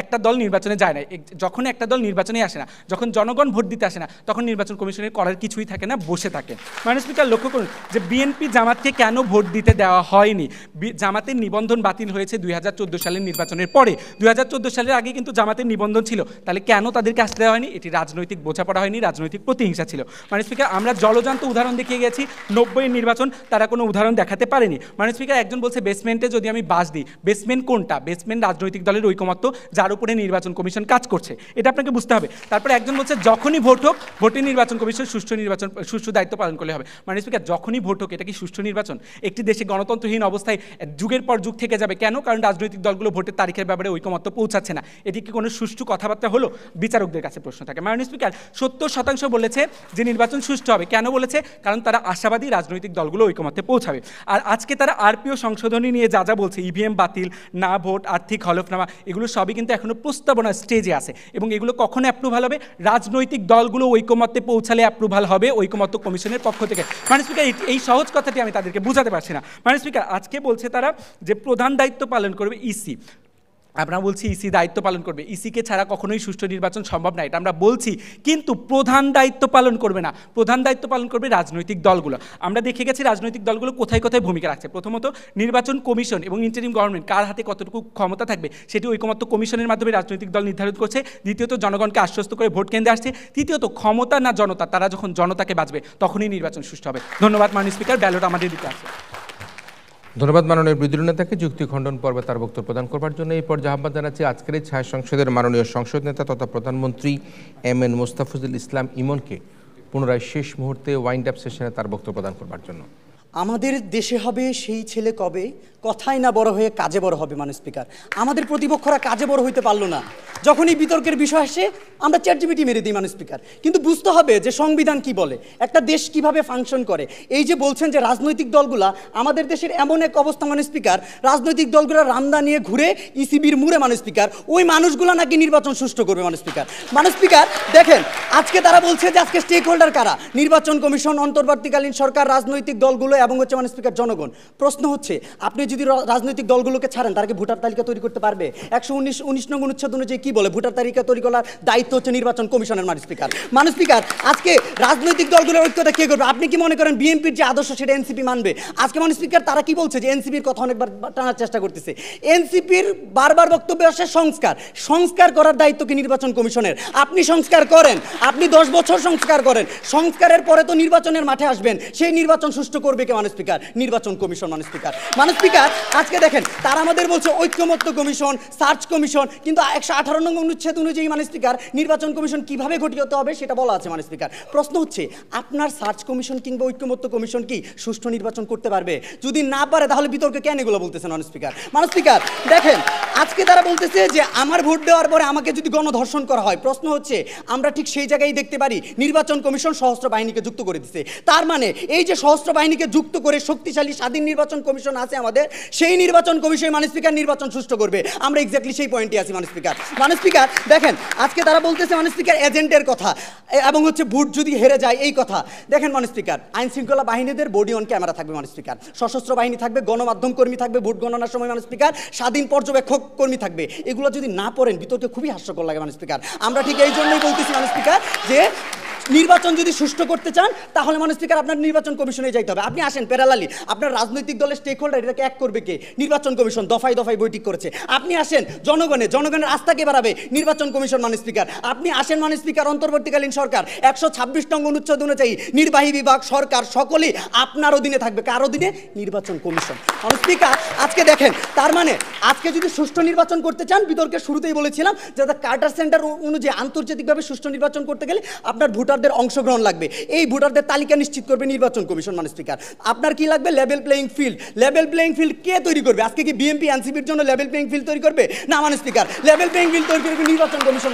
একটা দল নির্বাচনে যায় নাই। যখন একটা দল নির্বাচনে আসে না, যখন জনগণ ভোট দিতে আসে না, তখন নির্বাচন কমিশনের করার কিছুই থাকে না, বসে থাকে। মাননীয় স্পিকার, লক্ষ্য করুন যে বিএনপি জামাতকে কেন ভোট দিতে দেওয়া হয়নি। জামাতের নিবন্ধন বাতিল হয়েছে 2014 সালের নির্বাচনের পরে। 2014 সালের আগে কিন্তু জামাতের নিবন্ধন ছিল, তাহলে কেন তাদেরকে আসতে দেওয়া হয়নি? এটি রাজনৈতিক বোঝাপড়া হয়নি, রাজনৈতিক প্রতিহিংসা ছিল। মাননীয় স্পিকার, আমরা জলজান্ত উদাহরণ দেখিয়ে গেছি, 90-এর নির্বাচন তারা কোনো উদাহরণ দেখাতে পারেনি। মাননীয় স্পিকার, একজন বলছে বেসমেন্টে যদি আমি বাস দিই, বেসমেন্ট কোনটা? বেসমেন্ট রাজনৈতিক দলের ঐকমত্য, যার উপরে নির্বাচন কমিশন কাজ করছে, এটা আপনাকে বুঝতে হবে। তারপরে একজন বলছে যখনই ভোট হোক, ভোটে নির্বাচন কমিশন সুষ্ঠু দায়িত্ব পালন করলে হবে। মাননীয় স্পিকার, যখনই ভোট হোক, এটা কি সুষ্ঠু নির্বাচন? একটি দেশে গণতন্ত্রহীন অবস্থায় যুগের পর যুগ থেকে যাবে কেন? কারণ রাজনৈতিক দলগুলো ভোটের তারিখের ব্যাপারে ঐকমত্য পৌঁছাচ্ছে না। এটি কি কোনো সুষ্ঠু কথাবার্তা হলো? বিচারকদের কাছে প্রশ্ন থাকে। মাননীয় স্পিকার, 70% বলেছে যে নির্বাচন সুষ্ঠু হবে। কেন বলেছে? কারণ তারা আশাবাদী রাজনৈতিক দলগুলো ঐকমত্যে পৌঁছাবে। আর আজকে তারা আরপিও সংশোধনী নিয়ে যা যা বলছে, ইভিএম বাতিল, না ভোট, আর্থিক হলফনামা, এগুলো সবই কিন্তু এখনো প্রস্তাবনা স্টেজে আছে এবং এগুলো কখন অ্যাপ্রুভাল হবে? রাজনৈতিক দলগুলো ঐকমত্যে পৌঁছালে অ্যাপ্রুভাল হবে ঐকমত্য কমিশনের পক্ষ থেকে। মাননীয় স্পিকার, এই সহজ কথাটি আমি তাদেরকে বোঝাতে পারছি না। মাননীয় স্পিকার, আজকে বলছে তারা যে প্রধান দায়িত্ব পালন করবে ইসি। আমরা বলছি ইসি দায়িত্ব পালন করবে, ইসিকে ছাড়া কখনোই সুষ্ঠু নির্বাচন সম্ভব না, এটা আমরা বলছি, কিন্তু প্রধান দায়িত্ব পালন করবে না, প্রধান দায়িত্ব পালন করবে রাজনৈতিক দলগুলো। আমরা দেখে গেছি রাজনৈতিক দলগুলো কোথায় কোথায় ভূমিকা রাখছে। প্রথমত নির্বাচন কমিশন এবং ইন্টারিম গভর্নমেন্ট কার হাতে কতটুকু ক্ষমতা থাকবে সেটি ঐকমত্য কমিশনের মাধ্যমে রাজনৈতিক দল নির্ধারণ করছে। দ্বিতীয়ত জনগণকে আশ্বস্ত করে ভোট কেন্দ্রে আসছে। তৃতীয়ত ক্ষমতা না জনতা, তারা যখন জনতাকে বাঁচবে তখনই নির্বাচন সুষ্ঠু হবে। ধন্যবাদ মাননীয় স্পিকার, ব্যালট আমাদের দিকে আছে। ধন্যবাদ মাননীয় বিরোধী নেতাকে যুক্তি খণ্ডন পর্বে তার বক্তব্য প্রদান করবার জন্য। এই পর্যায়ে আহ্বান জানাচ্ছি আজকের এই ছায়া সংসদের মাননীয় সংসদ নেতা তথা প্রধানমন্ত্রী এম.এন. মোস্তাফিজুল ইসলাম ইমনকে পুনরায় শেষ মুহূর্তে ওয়াইন্ড আপ সেশনে তার বক্তব্য প্রদান করবার জন্য। আমাদের দেশে হবে সেই ছেলে কবে, কথাই না বড় হয়ে কাজে বড় হবে। মাননীয় স্পিকার, আমাদের প্রতিপক্ষরা কাজে বড় হইতে পারলো না। যখনই বিতর্কের বিষয় আসে আমরা চ্যাটজিপিটি মেরে দিই মাননীয় স্পিকার। কিন্তু বুঝতে হবে যে সংবিধান কি বলে, একটা দেশ কিভাবে ফাংশন করে। এই যে বলছেন যে রাজনৈতিক দলগুলা, আমাদের দেশের এমন এক অবস্থা মাননীয় স্পিকার, রাজনৈতিক দলগুলা রামদা নিয়ে ঘুরে ইসিবির মুড়ে মাননীয় স্পিকার, ওই মানুষগুলা নাকি নির্বাচন সুষ্ঠু করবে মাননীয় স্পিকার। মাননীয় স্পিকার দেখেন, আজকে তারা বলছে যে আজকে স্টেক হোল্ডার কারা? নির্বাচন কমিশন, অন্তর্বর্তীকালীন সরকার, রাজনৈতিক দলগুলো এবং হচ্ছে মাননীয় স্পিকার জনগণ। প্রশ্ন হচ্ছে, আপনি যদি রাজনৈতিক দলগুলোকে ছাড়েন, তারা কি ভোটার তালিকা তৈরি করতে পারবে? 119 নং অনুচ্ছেদ অনুযায়ী কি বলে? ভোটার তালিকা তৈরি করার দায়িত্ব হচ্ছে নির্বাচন কমিশনের। মাননীয় স্পিকার, মাননীয় স্পিকার, আজকে রাজনৈতিক দলগুলোর ঐক্যতা কে করবে? আপনি কি মনে করেন বিএনপির যে আদর্শ সেটা এনসিপি মানবে? আজকে মাননীয় স্পিকার তারা কি বলছে যে এনসিপির কথা অনেকবার টানার চেষ্টা করতেছে। এনসিপির বারবার বক্তব্য আসে সংস্কার করার দায়িত্ব কি নির্বাচন কমিশনের? আপনি সংস্কার করেন, আপনি 10 বছর সংস্কার করেন, সংস্কারের পরে তো নির্বাচনের মাঠে আসবেন, সেই নির্বাচন সুষ্ঠু করবে কে মাননীয় স্পিকার? নির্বাচন কমিশন। মাননীয় স্পিকার, মাননীয় স্পিকার, আজকে দেখেন তারা আমাদের বলছে ঐক্যমত্য কমিশন, সার্চ কমিশন, কিন্তু 118 নং অনুচ্ছেদ অনুযায়ী মাননীয় স্পিকার নির্বাচন কমিশন কিভাবে গঠিত হতে হবে সেটা বলা আছে। মাননীয় স্পিকার, প্রশ্ন হচ্ছে আপনার সার্চ কমিশন কিংবা ঐক্যমত্য কমিশন কি সুষ্ঠু নির্বাচন করতে পারবে? যদি না পারে তাহলে বিতর্কে কেন এগুলো বলতেছেন মাননীয় স্পিকার? মাননীয় স্পিকার দেখেন, আজকে তারা বলতেছে যে আমার ভোট দেওয়ার পরে আমাকে যদি গণধর্ষণ করা হয়, প্রশ্ন হচ্ছে আমরা ঠিক সেই জায়গায় দেখতে পারি নির্বাচন কমিশন সশস্ত্র বাহিনীকে যুক্ত করে দিচ্ছে। তার মানে এই যে সশস্ত্র বাহিনীকে যুক্ত করে শক্তিশালী স্বাধীন নির্বাচন কমিশন আছে আমাদের, সেই নির্বাচন কমিশন মাননীয় স্পিকার নির্বাচন সুষ্ঠু করবে। আমরা এক্স্যাক্টলি সেই পয়েন্টে আছি মাননীয় স্পিকার। মাননীয় স্পিকার দেখেন, আজকে তারা বলতেছে মাননীয় স্পিকার এজেন্টের কথা এবং হচ্ছে ভোট যদি হেরে যায় এই কথা। দেখেন মাননীয় স্পিকার, আইন শৃঙ্খলা বাহিনীদের বডি অন ক্যামেরা থাকবে মাননীয় স্পিকার, সশস্ত্র বাহিনী থাকবে, গণমাধ্যম কর্মী থাকবে, ভোট গণনার সময় মাননীয় স্পিকার স্বাধীন পর্যবেক্ষক কর্মী থাকবে। এগুলো যদি না পড়েন বিতর্কে খুবই হাস্যকর লাগে মাননীয় স্পিকার। আমরা ঠিক এই জন্যই বলতেছি মাননীয় স্পিকার যে নির্বাচন যদি সুষ্ঠু করতে চান তাহলে মাননীয় স্পিকার আপনার নির্বাচন কমিশনে যাইতে হবে। আপনি আসেন প্যারালালি, আপনার রাজনৈতিক দলের স্টেক হোল্ডার এটাকে এক করবে কে? নির্বাচন কমিশন দফায় দফায় বৈঠক করেছে। আপনি আসেন জনগণের আস্থাকে বাড়াবে নির্বাচন কমিশন মাননীয় স্পিকার। আপনি আসেন মাননীয় স্পিকার অন্তর্বর্তীকালীন সরকার 126 নং অনুচ্ছেদ অনুযায়ী নির্বাহী বিভাগ, সরকার সকলেই আপনার অধীনে থাকবে। কার অধীনে? নির্বাচন কমিশন। মাননীয় স্পিকার আজকে দেখেন, তার মানে আজকে যদি সুষ্ঠু নির্বাচন করতে চান, বিতর্কের শুরুতেই বলেছিলাম যে কার্টার সেন্টার অনুযায়ী আন্তর্জাতিকভাবে সুষ্ঠু নির্বাচন করতে গেলে আপনার ভোটার ভোটারদের অংশগ্রহণ লাগবে, এই ভোটারদের তালিকা নিশ্চিত করবে নির্বাচন কমিশন। মানে স্পিকার, আপনার কি লাগবে? Level playing field. Level playing field কে তৈরি করবে? আজকে কি বিএনপি এনসিপির জন্য লেভেল প্লেইং ফিল্ড তৈরি করবে? না মানে স্পিকার, লেভেল প্লেইং ফিল্ড তৈরি করবে নির্বাচন কমিশন।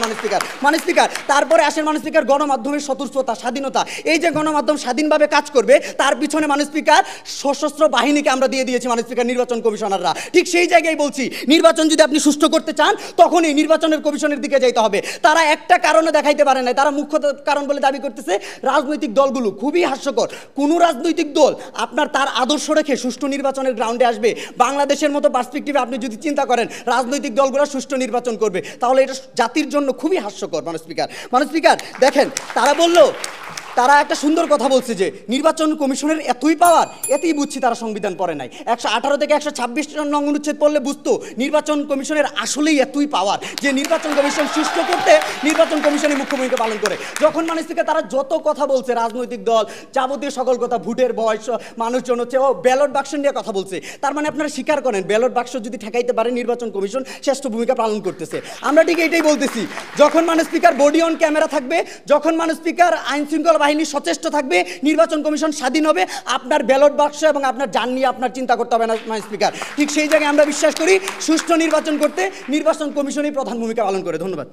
মানে স্পিকার, তারপরে আসেন মানে স্পিকার গণমাধ্যমের স্বতন্ত্রতা, স্বাধীনতা। এই যে গণমাধ্যম স্বাধীনভাবে কাজ করবে, তার পিছনে মানে স্পিকার সশস্ত্র বাহিনীকে আমরা দিয়ে দিয়েছি মানে স্পিকার নির্বাচন কমিশনাররা। ঠিক সেই জায়গায় বলছি, নির্বাচন যদি আপনি সুষ্ঠু করতে চান তখনই নির্বাচনের কমিশনের দিকে যাইতে হবে। তারা একটা কারণে দেখাইতে পারে না, তারা মুখ্য কারণ বলে দাবি করতেছে রাজনৈতিক দলগুলো। খুবই হাস্যকর, কোনো রাজনৈতিক দল আপনার তার আদর্শ রেখে সুষ্ঠু নির্বাচনের গ্রাউন্ডে আসবে? বাংলাদেশের মতো পার্সপেক্টিভে আপনি যদি চিন্তা করেন রাজনৈতিক দলগুলো সুষ্ঠু নির্বাচন করবে, তাহলে এটা জাতির জন্য খুবই হাস্যকর। মানে স্পিকার দেখেন, তারা একটা সুন্দর কথা বলছে যে নির্বাচন কমিশনের এতই পাওয়ার, এতেই বুঝছি তারা সংবিধান পড়ে নাই। 118 থেকে 126 নং অনুচ্ছেদ পড়লে বুঝতো নির্বাচন কমিশনের আসলেই এতই পাওয়ার যে নির্বাচন কমিশন সুষ্ঠু করতে নির্বাচন কমিশনের মুখ্য ভূমিকা পালন করে। যখন মানুষ থেকে তারা যত কথা বলছে, রাজনৈতিক দল যাবতীয় সকল কথা, ভোটের বয়স, মানুষজন হচ্ছে ও ব্যালট বাক্স নিয়ে কথা বলছে, তার মানে আপনারা স্বীকার করেন ব্যালট বাক্স যদি ঠেকাইতে পারে নির্বাচন কমিশন শ্রেষ্ঠ ভূমিকা পালন করতেছে। আমরা ঠিক এইটাই বলতেছি, যখন মানে স্পিকার বডি অন ক্যামেরা থাকবে, যখন মানে স্পিকার আইন শৃঙ্খলা বাহিনী সচেষ্ট থাকবে, নির্বাচন কমিশন স্বাধীন হবে, আপনার ব্যালট বাক্স এবং আপনার জান নিয়ে আপনার চিন্তা করতে হবে না মানে স্পিকার। ঠিক সেই জায়গায় আমরা বিশ্বাস করি সুষ্ঠু নির্বাচন করতে নির্বাচন কমিশনই প্রধান ভূমিকা পালন করে। ধন্যবাদ।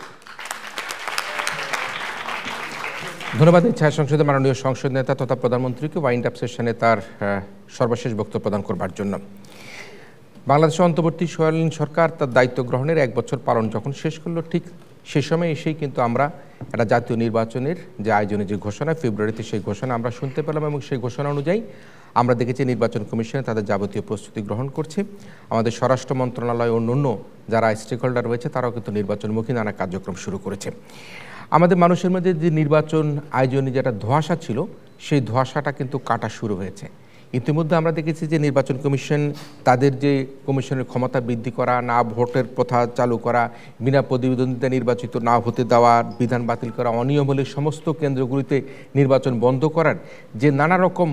ধন্যবাদ ছায়া সংসদের মাননীয় সংসদ নেতা তথা প্রধানমন্ত্রীকে ওয়াইন্ড আপ সেশনে তার সর্বশেষ বক্তব্য প্রদান করবার জন্য। বাংলাদেশের অন্তর্বর্তীকালীন সরকার তার দায়িত্ব গ্রহণের 1 বছর পালন যখন শেষ করলো, ঠিক সেই সময় এসেই কিন্তু আমরা একটা জাতীয় নির্বাচনের যে আয়োজনের যে ঘোষণা, ফেব্রুয়ারিতে সেই ঘোষণা আমরা শুনতে পেলাম এবং সেই ঘোষণা অনুযায়ী আমরা দেখেছি নির্বাচন কমিশনে তাদের যাবতীয় প্রস্তুতি গ্রহণ করছে। আমাদের স্বরাষ্ট্র মন্ত্রণালয় অন্যান্য যারা স্টেক হোল্ডার রয়েছে তারাও কিন্তু নির্বাচনমুখী নানা কার্যক্রম শুরু করেছে। আমাদের মানুষের মধ্যে যে নির্বাচন আয়োজনে যেটা ধোঁয়াশা ছিল, সেই ধোঁয়াশাটা কিন্তু কাটা শুরু হয়েছে। ইতিমধ্যে আমরা দেখেছি যে নির্বাচন কমিশন তাদের যে কমিশনের ক্ষমতা বৃদ্ধি করা, না ভোটের প্রথা চালু করা, বিনা প্রতিদ্বন্দ্বিতা নির্বাচিত না হতে দেওয়া, বিধান বাতিল করা, অনিয়ম হলে সমস্ত কেন্দ্রগুলিতে নির্বাচন বন্ধ করার যে নানা রকম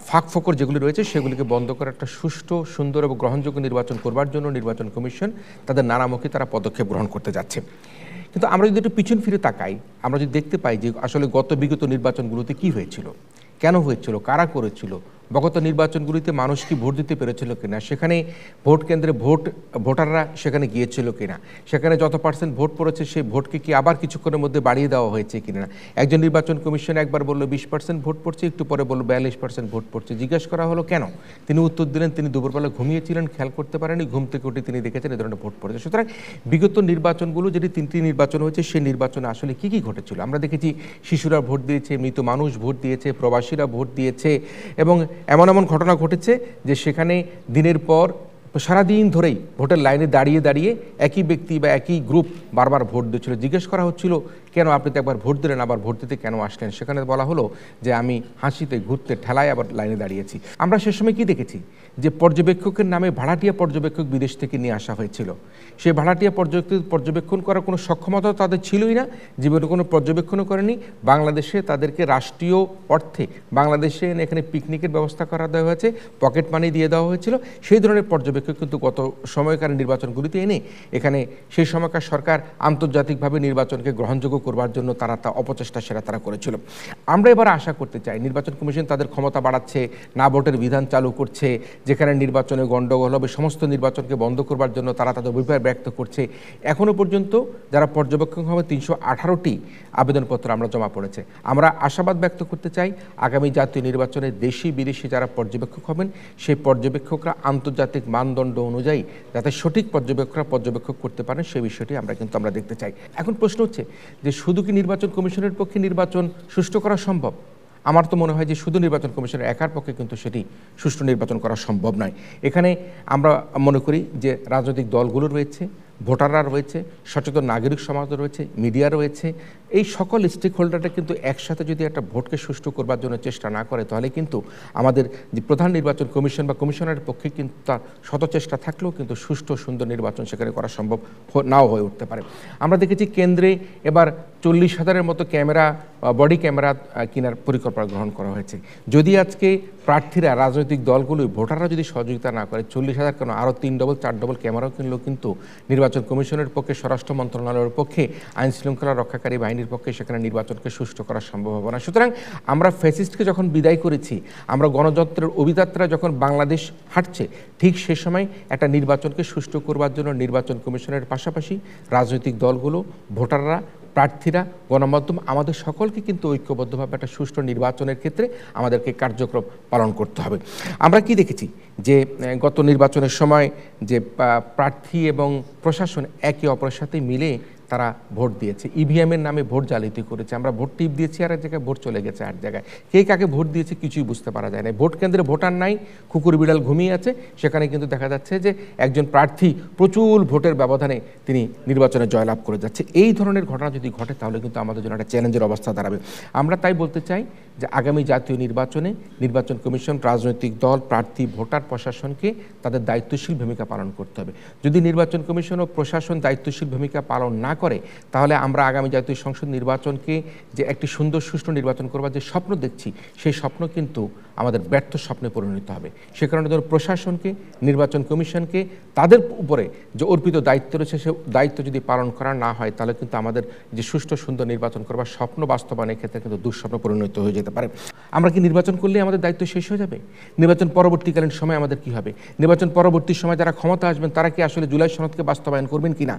ফাঁকফোকর যেগুলি রয়েছে সেগুলিকে বন্ধ করার একটা সুষ্ঠু, সুন্দর এবং গ্রহণযোগ্য নির্বাচন করবার জন্য নির্বাচন কমিশন তাদের নানামুখী তারা পদক্ষেপ গ্রহণ করতে যাচ্ছে। কিন্তু আমরা যদি একটু পিছন ফিরে তাকাই, আমরা যদি দেখতে পাই যে আসলে বিগত নির্বাচনগুলোতে কি হয়েছিল, কেন হয়েছিল, কারা করেছিল, বিগত নির্বাচনগুলিতে মানুষ কি ভোট দিতে পেরেছিল কিনা, সেখানে ভোট কেন্দ্রে ভোটাররা সেখানে গিয়েছিল কিনা, সেখানে যত % ভোট পড়েছে সেই ভোটকে কি আবার কিছুক্ষণের মধ্যে বাড়িয়ে দেওয়া হয়েছে কিনা। একজন নির্বাচন কমিশন একবার বললো 20% ভোট পড়ছে, একটু পরে বললো 42% ভোট পড়ছে। জিজ্ঞেস করা হলো কেন, তিনি উত্তর দিলেন তিনি দুপুরবেলা ঘুমিয়েছিলেন, খেয়াল করতে পারেনি, ঘুম থেকে উঠে তিনি দেখেছেন এই ধরনের ভোট পড়েছে। সুতরাং বিগত নির্বাচনগুলো যেটি 3টি নির্বাচন হয়েছে সেই নির্বাচনে আসলে কি ঘটেছিল আমরা দেখেছি। শিশুরা ভোট দিয়েছে, মৃত মানুষ ভোট দিয়েছে, প্রবাসীরা ভোট দিয়েছে এবং এমন ঘটনা ঘটেছে যে সেখানে দিনের পর সারাদিন ধরেই ভোটের লাইনে দাঁড়িয়ে একই ব্যক্তি বা একই গ্রুপ বারবার ভোট দিচ্ছিল। জিজ্ঞেস করা হচ্ছিল কেন আপনি তো একবার ভোট দিলেন, আবার ভোট দিতে কেন আসলেন? সেখানে বলা হলো যে আমি হাসিতে ঘুরতে ঠেলায় আবার লাইনে দাঁড়িয়েছি। আমরা সে সময় কি দেখেছি যে পর্যবেক্ষকের নামে ভাড়াটিয়া পর্যবেক্ষক বিদেশ থেকে নিয়ে আসা হয়েছিল। সেই ভাড়াটিয়া পর্যবেক্ষণ করার কোনো সক্ষমতা তাদের ছিলই না, জীবনে কোনো পর্যবেক্ষণও করেনি। বাংলাদেশে তাদেরকে রাষ্ট্রীয় অর্থে বাংলাদেশে এখানে পিকনিকের ব্যবস্থা করা দেওয়া হয়েছে, পকেট মানি দিয়ে দেওয়া হয়েছিল। সেই ধরনের পর্যবেক্ষক কিন্তু গত সময়কার নির্বাচনগুলিতে এনে এখানে সেই সময়কার সরকার আন্তর্জাতিকভাবে নির্বাচনকে গ্রহণযোগ্য করবার জন্য তারা অপচেষ্টা সেটা তারা করেছিল। আমরা এবার আশা করতে চাই নির্বাচন কমিশন তাদের ক্ষমতা বাড়াচ্ছে, না ভোটের বিধান চালু করছে, যেখানে নির্বাচনে গণ্ডগোল হবে সমস্ত নির্বাচনকে বন্ধ করবার জন্য তারা তাদের অভিপ্রায় ব্যক্ত করছে। এখনও পর্যন্ত যারা পর্যবেক্ষক হবে 318টি আবেদনপত্র আমরা জমা পড়েছে। আমরা আশাবাদ ব্যক্ত করতে চাই আগামী জাতীয় নির্বাচনে দেশি বিদেশি যারা পর্যবেক্ষক হবেন সেই পর্যবেক্ষকরা আন্তর্জাতিক মানদণ্ড অনুযায়ী যাতে সঠিক পর্যবেক্ষক করতে পারেন সেই বিষয়টি আমরা দেখতে চাই। এখন প্রশ্ন হচ্ছে যে শুধু কি নির্বাচন কমিশনের পক্ষে নির্বাচন সুষ্ঠু করা সম্ভব? আমার তো মনে হয় যে শুধু নির্বাচন কমিশনের একার পক্ষে কিন্তু সেটি সুষ্ঠু নির্বাচন করা সম্ভব নয়। এখানে আমরা মনে করি যে রাজনৈতিক দলগুলো রয়েছে, ভোটাররা রয়েছে, সচেতন নাগরিক সমাজ রয়েছে, মিডিয়া রয়েছে, এই সকল স্টেক হোল্ডাররা কিন্তু একসাথে যদি একটা ভোটকে সুষ্ঠু করবার জন্য চেষ্টা না করে তাহলে কিন্তু আমাদের যে প্রধান নির্বাচন কমিশন বা কমিশনারের পক্ষে কিন্তু তার শত চেষ্টা থাকলেও কিন্তু সুষ্ঠু সুন্দর নির্বাচন সেখানে করা সম্ভব নাও হয়ে উঠতে পারে। আমরা দেখেছি কেন্দ্রে এবার 40,000-এর মতো বডি ক্যামেরা কেনার পরিকল্পনা গ্রহণ করা হয়েছে। যদি আজকে প্রার্থীরা, রাজনৈতিক দলগুলো, ভোটাররা যদি সহযোগিতা না করে 40,000 কেন আরও 3 ডবল 4 ডবল ক্যামেরাও কিনলেও কিন্তু নির্বাচন কমিশনের পক্ষে, স্বরাষ্ট্র মন্ত্রণালয়ের পক্ষে, আইন শৃঙ্খলা রক্ষাকারী বাহিনীর বাহিনীর পক্ষে সেখানে নির্বাচনকে সুষ্ঠু করা সম্ভব হবে না। সুতরাং আমরা ফ্যাসিস্টকে যখন বিদায় করেছি, আমরা গণতন্ত্রের অভিযাত্রা যখন বাংলাদেশ হাঁটছে, ঠিক সে সময় একটা নির্বাচনকে সুষ্ঠু করবার জন্য নির্বাচন কমিশনের পাশাপাশি রাজনৈতিক দলগুলো, ভোটাররা, প্রার্থীরা, গণমাধ্যম, আমাদের সকলকে কিন্তু ঐক্যবদ্ধভাবে একটা সুষ্ঠু নির্বাচনের ক্ষেত্রে আমাদেরকে কার্যক্রম পালন করতে হবে। আমরা কি দেখেছি যে গত নির্বাচনের সময় যে প্রার্থী এবং প্রশাসন একে অপরের সাথে মিলে তারা ভোট দিয়েছে, ইভিএমের নামে ভোট জালিয়াতি করেছে। আমরা ভোট টিপ দিয়েছি আর এক জায়গায় ভোট চলে গেছে আর জায়গায়, কে কাকে ভোট দিয়েছে কিছুই বুঝতে পারা যায় না। ভোট কেন্দ্রে ভোটার নাই, কুকুর বিড়াল ঘুমিয়ে আছে, সেখানে কিন্তু দেখা যাচ্ছে যে একজন প্রার্থী প্রচুর ভোটের ব্যবধানে তিনি নির্বাচনে জয়লাভ করে যাচ্ছে। এই ধরনের ঘটনা যদি ঘটে তাহলে কিন্তু আমাদের জন্য একটা চ্যালেঞ্জের অবস্থা দাঁড়াবে। আমরা তাই বলতে চাই যে আগামী জাতীয় নির্বাচনে নির্বাচন কমিশন, রাজনৈতিক দল, প্রার্থী, ভোটার, প্রশাসনকে তাদের দায়িত্বশীল ভূমিকা পালন করতে হবে। যদি নির্বাচন কমিশন ও প্রশাসন দায়িত্বশীল ভূমিকা পালন না করে, তাহলে আমরা আগামী জাতীয় সংসদ নির্বাচনকে যে একটি সুন্দর সুষ্ঠু নির্বাচন করবার যে স্বপ্ন দেখছি, সেই স্বপ্ন কিন্তু আমাদের ব্যর্থ স্বপ্নে পরিণত হবে। সে কারণে ধরুন প্রশাসনকে, নির্বাচন কমিশনকে তাদের উপরে যে অর্পিত দায়িত্ব রয়েছে, সে দায়িত্ব যদি পালন করা না হয়, তাহলে কিন্তু আমাদের যে সুষ্ঠু সুন্দর নির্বাচন করবার স্বপ্ন বাস্তবায়নের ক্ষেত্রে কিন্তু দুঃস্বপ্ন পরিণত হয়ে যেতে পারে। আমরা কি নির্বাচন করলে আমাদের দায়িত্ব শেষ হয়ে যাবে? নির্বাচন পরবর্তীকালীন সময় আমাদের কি হবে? নির্বাচন পরবর্তী সময় যারা ক্ষমতা আসবেন তারা কি আসলে জুলাই সনদকে বাস্তবায়ন করবেন কিনা?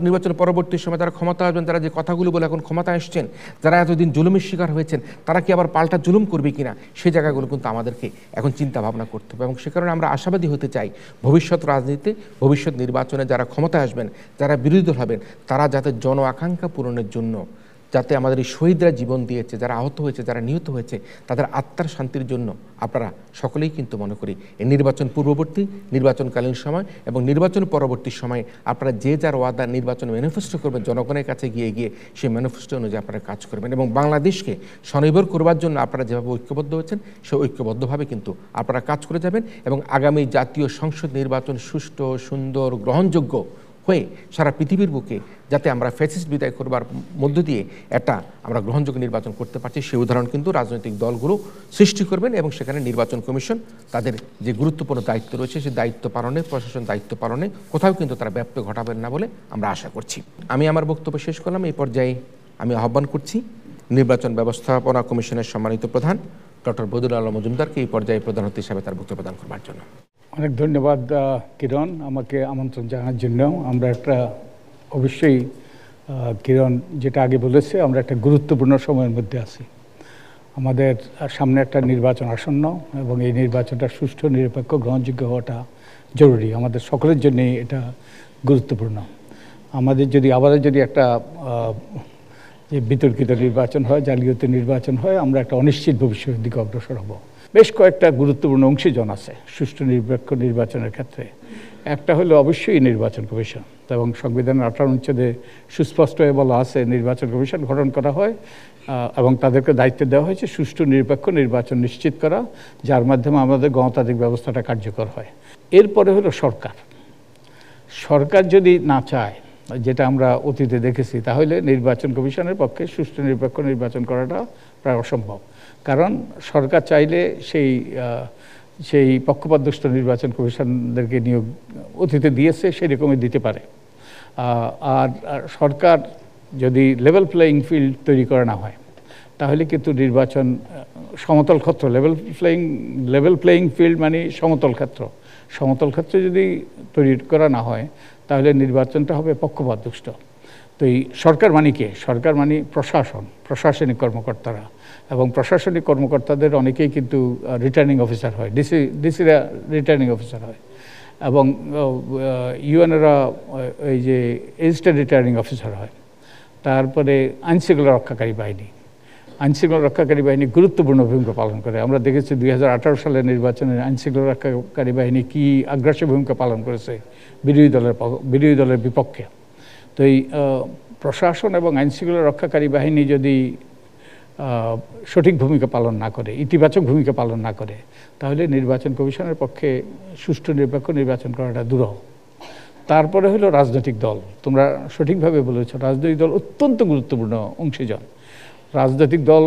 নির্বাচন পরবর্তী সময় যারা ক্ষমতা আসবেন, তারা যে কথাগুলো বলে এখন ক্ষমতা আসছেন, যারা এতদিন জুলুমের শিকার হয়েছেন, তারা কি আবার পাল্টা জুলুম করবে কিনা? সেই জায়গাগুলো কিন্তু আমাদেরকে এখন চিন্তা ভাবনা করতে হবে। এবং সে কারণে আমরা আশাবাদী হতে চাই ভবিষ্যৎ রাজনীতিতে, ভবিষ্যৎ নির্বাচনে যারা ক্ষমতা আসবেন, যারা বিরোধী দল হবেন, তারা যাতে জন আকাঙ্ক্ষা পূরণের জন্য, যাতে আমাদের এই শহীদরা জীবন দিয়েছে, যারা আহত হয়েছে, যারা নিহত হয়েছে, তাদের আত্মার শান্তির জন্য আপনারা সকলেই কিন্তু মনে করি এই নির্বাচন পূর্ববর্তী, নির্বাচনকালীন সময় এবং নির্বাচন পরবর্তী সময়ে আপনারা যে যার ওয়াদা নির্বাচন ম্যানিফেস্টো করবেন, জনগণের কাছে গিয়ে সেই ম্যানিফেস্টো অনুযায়ী আপনারা কাজ করবেন এবং বাংলাদেশকে স্বনির্ভর করবার জন্য আপনারা যেভাবে ঐক্যবদ্ধ হয়েছেন, সেই ঐক্যবদ্ধভাবে কিন্তু আপনারা কাজ করে যাবেন এবং আগামী জাতীয় সংসদ নির্বাচন সুষ্ঠু, সুন্দর, গ্রহণযোগ্য হয়ে সারা পৃথিবীর বুকে যাতে আমরা ফ্যাসিস্ট বিদায় করবার মধ্য দিয়ে একটা আমরা গ্রহণযোগ্য নির্বাচন করতে পারছি, সেই উদাহরণ কিন্তু রাজনৈতিক দলগুলো সৃষ্টি করবেন এবং সেখানে নির্বাচন কমিশন তাদের যে গুরুত্বপূর্ণ দায়িত্ব রয়েছে সেই দায়িত্ব পালনে, প্রশাসন দায়িত্ব পালনে কোথাও কিন্তু তারা ব্যপ্ত ঘটাবেন না বলে আমরা আশা করছি। আমি আমার বক্তব্য শেষ করলাম। এই পর্যায়ে আমি আহ্বান করছি নির্বাচন ব্যবস্থাপনা কমিশনের সম্মানিত প্রধান ডক্টর বদিউল আলম মজুমদারকে এই পর্যায়ে প্রধান অতিথি হিসাবে তার বক্তব্য প্রদান করবার জন্য। অনেক ধন্যবাদ কিরণ, আমাকে আমন্ত্রণ জানার জন্য। আমরা একটা অবশ্যই কিরণ যেটা আগে বলেছে, আমরা একটা গুরুত্বপূর্ণ সময়ের মধ্যে আছি। আমাদের সামনে একটা নির্বাচন আসন্ন এবং এই নির্বাচনটা সুষ্ঠু, নিরপেক্ষ, গ্রহণযোগ্য হওয়াটা জরুরি। আমাদের সকলের জন্যই এটা গুরুত্বপূর্ণ। আমাদের যদি আবারও যদি একটা যে বিতর্কিত নির্বাচন হয়, জালিয়াতি নির্বাচন হয়, আমরা একটা অনিশ্চিত ভবিষ্যতের দিকে অগ্রসর হব। বেশ কয়েকটা গুরুত্বপূর্ণ অংশীজন আছে সুষ্ঠু নিরপেক্ষ নির্বাচনের ক্ষেত্রে। একটা হলো অবশ্যই নির্বাচন কমিশন, এবং সংবিধানের 18 অনুচ্ছেদে সুস্পষ্ট হয়ে বলা আছে নির্বাচন কমিশন গঠন করা হয় এবং তাদেরকে দায়িত্ব দেওয়া হয়েছে সুষ্ঠু নিরপেক্ষ নির্বাচন নিশ্চিত করা, যার মাধ্যমে আমাদের গণতান্ত্রিক ব্যবস্থাটা কার্যকর হয়। এরপরে হলো সরকার। সরকার যদি না চায়, যেটা আমরা অতীতে দেখেছি, তাহলে নির্বাচন কমিশনের পক্ষে সুষ্ঠু নিরপেক্ষ নির্বাচন করাটা প্রায় অসম্ভব। কারণ সরকার চাইলে সেই পক্ষপাতদুষ্ট নির্বাচন কমিশনদেরকে নিয়োগ অতীতে দিয়েছে, সেরকমই দিতে পারে। আর সরকার যদি লেভেল প্লেয়িং ফিল্ড তৈরি করা না হয়, তাহলে কিন্তু নির্বাচন সমতল ক্ষেত্র, লেভেল প্লেয়িং ফিল্ড মানে সমতল ক্ষেত্র, সমতল ক্ষেত্র যদি তৈরি করা না হয়, তাহলে নির্বাচনটা হবে পক্ষপাতদুষ্ট। তো এই সরকার মানে কে? সরকার মানে প্রশাসন, প্রশাসনিক কর্মকর্তারা, এবং প্রশাসনিক কর্মকর্তাদের অনেকেই কিন্তু রিটার্নিং অফিসার হয়, ডিসিরা রিটার্নিং অফিসার হয়, এবং ইউএনেরা এই যে এজিস্ট্যান্ট রিটার্নিং অফিসার হয়। তারপরে আইনশৃঙ্খলা রক্ষাকারী বাহিনী, আইনশৃঙ্খলা রক্ষাকারী বাহিনী গুরুত্বপূর্ণ ভূমিকা পালন করে। আমরা দেখেছি 2018 সালের নির্বাচনে আইনশৃঙ্খলা রক্ষাকারী বাহিনী কী আগ্রাসী ভূমিকা পালন করেছে বিরোধী দলের বিপক্ষে। তো এই প্রশাসন এবং আইনশৃঙ্খলা রক্ষাকারী বাহিনী যদি সঠিক ভূমিকা পালন না করে, ইতিবাচক ভূমিকা পালন না করে, তাহলে নির্বাচন কমিশনের পক্ষে সুষ্ঠু নিরপেক্ষ নির্বাচন করাটা দুরূহ। তারপরে হলো রাজনৈতিক দল। তোমরা সঠিকভাবে বলেছ, রাজনৈতিক দল অত্যন্ত গুরুত্বপূর্ণ অংশীজন। রাজনৈতিক দল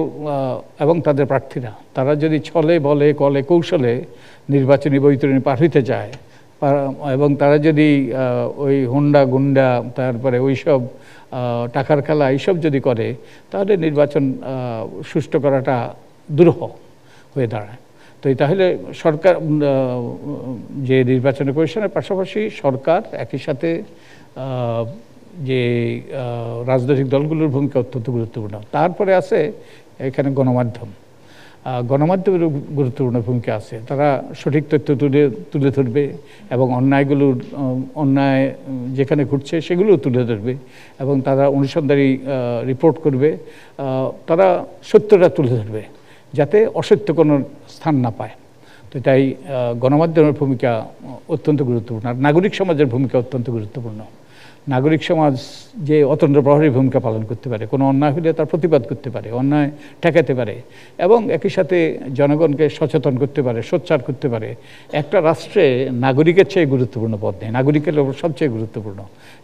এবং তাদের প্রার্থীরা, তারা যদি ছলে বলে কলে কৌশলে নির্বাচনী বৈতরণী পার হইতে যায়, এবং তারা যদি ওই হুন্ডা গুন্ডা তারপরে ওইসব টাকার খেলা এইসব যদি করে তাহলে নির্বাচন সুষ্ঠু করাটা দুরূহ হয়ে দাঁড়ায়। তো তাহলে সরকার যে নির্বাচন কমিশনের পাশাপাশি সরকার একই সাথে যে রাজনৈতিক দলগুলোর ভূমিকা অত্যন্ত গুরুত্বপূর্ণ। তারপরে আছে এখানে গণমাধ্যমের গুরুত্বপূর্ণ ভূমিকা আছে। তারা সঠিক তথ্য তুলে ধরবে এবং অন্যায় যেখানে ঘটছে সেগুলো তুলে ধরবে এবং তারা অনুসন্ধানী রিপোর্ট করবে, তারা সত্যটা তুলে ধরবে যাতে অসত্য কোনো স্থান না পায়। তো তাই গণমাধ্যমের ভূমিকা অত্যন্ত গুরুত্বপূর্ণ। আর নাগরিক সমাজের ভূমিকা অত্যন্ত গুরুত্বপূর্ণ। নাগরিক সমাজ যে অতন্দ্র প্রহরী ভূমিকা পালন করতে পারে, কোনো অন্যায় হলে তার প্রতিবাদ করতে পারে, অন্যায় ঠেকাতে পারে এবং একই সাথে জনগণকে সচেতন করতে পারে, সোচ্চার করতে পারে। একটা রাষ্ট্রে নাগরিকের চেয়ে গুরুত্বপূর্ণ পদ নেই, নাগরিকের সবচেয়ে গুরুত্বপূর্ণ।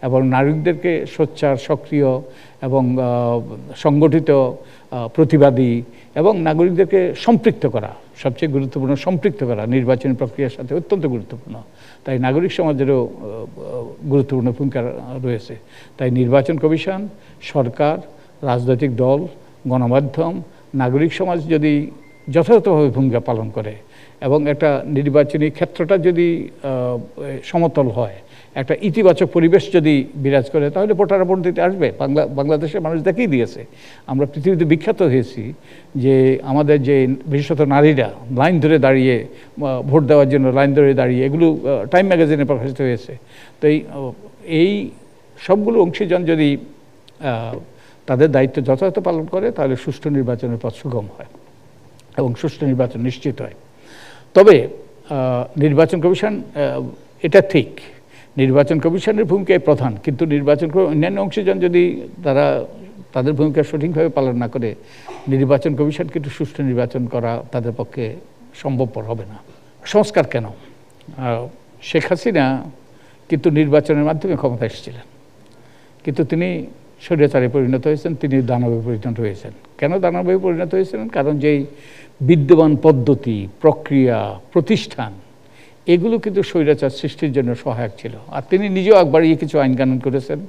এবং নাগরিকদেরকে সোচ্চার, সক্রিয় এবং সংগঠিত, প্রতিবাদী এবং নাগরিকদেরকে সম্পৃক্ত করা সবচেয়ে গুরুত্বপূর্ণ। সম্পৃক্ত করা নির্বাচনী প্রক্রিয়ার সাথে অত্যন্ত গুরুত্বপূর্ণ। তাই নাগরিক সমাজেরও গুরুত্বপূর্ণ ভূমিকা রয়েছে। তাই নির্বাচন কমিশন, সরকার, রাজনৈতিক দল, গণমাধ্যম, নাগরিক সমাজ যদি যথাযথভাবে ভূমিকা পালন করে এবং একটা নির্বাচনী ক্ষেত্রটা যদি সমতল হয়, একটা ইতিবাচক পরিবেশ যদি বিরাজ করে তাহলে ভোটাররা ভোট দিতে আসবে। বাংলাদেশের মানুষ দেখিয়ে দিয়েছে, আমরা পৃথিবীতে বিখ্যাত হয়েছি যে আমাদের যে বিশেষত নারীরা লাইন ধরে দাঁড়িয়ে ভোট দেওয়ার জন্য লাইন ধরে দাঁড়িয়ে, এগুলো টাইম ম্যাগাজিনে প্রকাশিত হয়েছে। তো এই সবগুলো অংশীজন যদি তাদের দায়িত্ব যথাযথ পালন করে তাহলে সুষ্ঠু নির্বাচনের পথ সুগম হয় এবং সুষ্ঠু নির্বাচন নিশ্চিত হয়। তবে নির্বাচন কমিশন, এটা ঠিক, নির্বাচন কমিশনের ভূমিকাই প্রধান, কিন্তু অন্যান্য অংশীজন যদি তাদের ভূমিকা সঠিকভাবে পালন না করে নির্বাচন কমিশন কিন্তু সুষ্ঠু নির্বাচন করা তাদের পক্ষে সম্ভবপর হবে না। সংস্কার কেন? শেখ হাসিনা কিন্তু নির্বাচনের মাধ্যমে ক্ষমতা এসেছিলেন, কিন্তু তিনি স্বৈরাচারে পরিণত হয়েছেন, তিনি দানবে পরিণত হয়েছেন। কেন দানবে পরিণত হয়েছিলেন? কারণ যেই বিদ্যমান পদ্ধতি, প্রক্রিয়া, প্রতিষ্ঠান, এগুলো কিন্তু স্বৈরাচার সৃষ্টির জন্য সহায়ক ছিল। আর তিনি নিজেও একবার কিছু আইন কানুন করেছেন,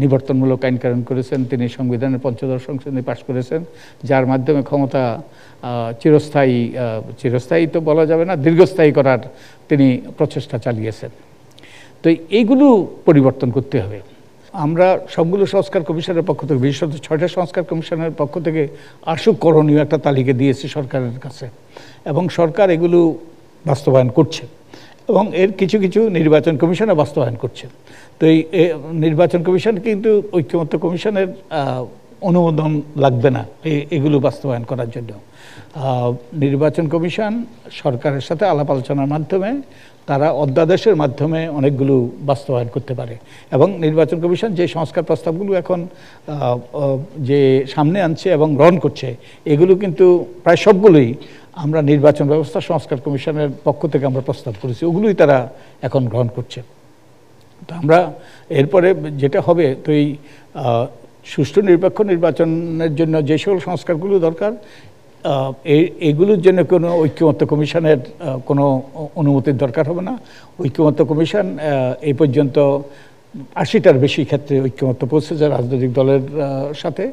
নিবর্তনমূলক আইন কানুন করেছেন, তিনি সংবিধানের পঞ্চদশ সংশোধনী পাশ করেছেন, যার মাধ্যমে ক্ষমতা চিরস্থায়ী তো বলা যাবে না, দীর্ঘস্থায়ী করার তিনি প্রচেষ্টা চালিয়েছেন। তো এইগুলো পরিবর্তন করতে হবে। আমরা সবগুলো সংস্কার কমিশনের পক্ষ থেকে, বিশেষত 6টা সংস্কার কমিশনের পক্ষ থেকে করণীয় একটা তালিকা দিয়েছি সরকারের কাছে এবং সরকার এগুলো বাস্তবায়ন করছে এবং এর কিছু কিছু নির্বাচন কমিশনে বাস্তবায়ন করছে। তো এই নির্বাচন কমিশন কিন্তু ঐক্যমত্য কমিশনের অনুমোদন লাগবে না এগুলো বাস্তবায়ন করার জন্য। নির্বাচন কমিশন সরকারের সাথে আলাপ আলোচনার মাধ্যমে তারা অধ্যাদেশের মাধ্যমে অনেকগুলো বাস্তবায়ন করতে পারে এবং নির্বাচন কমিশন যে সংস্কার প্রস্তাবগুলো এখন যে সামনে আনছে এবং গ্রহণ করছে, এগুলো কিন্তু প্রায় সবগুলোই আমরা নির্বাচন ব্যবস্থা সংস্কার কমিশনের পক্ষ থেকে আমরা প্রস্তাব করেছি, ওগুলোই তারা এখন গ্রহণ করছে। তো আমরা এরপরে যেটা হবে, তো এই সুষ্ঠু নিরপেক্ষ নির্বাচনের জন্য যে সকল সংস্কারগুলো দরকার, এগুলোর জন্য কোনো ঐক্যমত্য কমিশনের কোনো অনুমতির দরকার হবে না। ঐক্যমত্য কমিশন এই পর্যন্ত 80টার বেশি ক্ষেত্রে ঐক্যমত্য পৌঁছেছে রাজনৈতিক দলের সাথে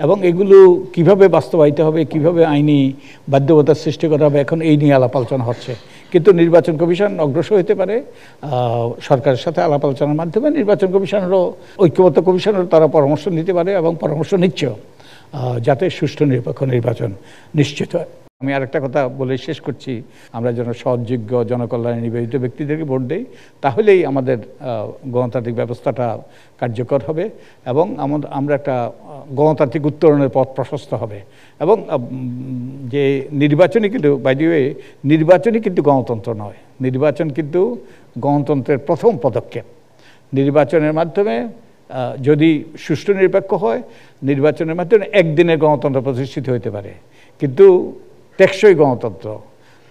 এবং এগুলো কিভাবে বাস্তবায়িত হবে, কিভাবে আইনি বাধ্যবাধকতার সৃষ্টি করা হবে, এখন এই নিয়ে আলাপ আলোচনা হচ্ছে। কিন্তু নির্বাচন কমিশন অগ্রসর হতে পারে সরকারের সাথে আলাপ আলোচনার মাধ্যমে। নির্বাচন কমিশনেরও, ঐক্যমত্য কমিশনেরও তারা পরামর্শ নিতে পারে এবং পরামর্শ নিচ্ছে যাতে সুষ্ঠু নিরপেক্ষ নির্বাচন নিশ্চিত হয়। আমি আরেকটা কথা বলে শেষ করছি, আমরা যেন সৎযোগ্য জনকল্যাণে নিবেদিত ব্যক্তিদেরকে ভোট দেই, তাহলেই আমাদের গণতান্ত্রিক ব্যবস্থাটা কার্যকর হবে এবং আমরা একটা গণতান্ত্রিক উত্তরণের পথ প্রশস্ত হবে। এবং যে নির্বাচনই কিন্তু বাই দ্য ওয়ে, নির্বাচনই কিন্তু গণতন্ত্র নয়, নির্বাচন কিন্তু গণতন্ত্রের প্রথম পদক্ষেপ। নির্বাচনের মাধ্যমে যদি সুষ্ঠু নিরপেক্ষ হয়, নির্বাচনের মাধ্যমে একদিনের গণতন্ত্র প্রতিষ্ঠিত হতে পারে, কিন্তু টেকসই গণতন্ত্র,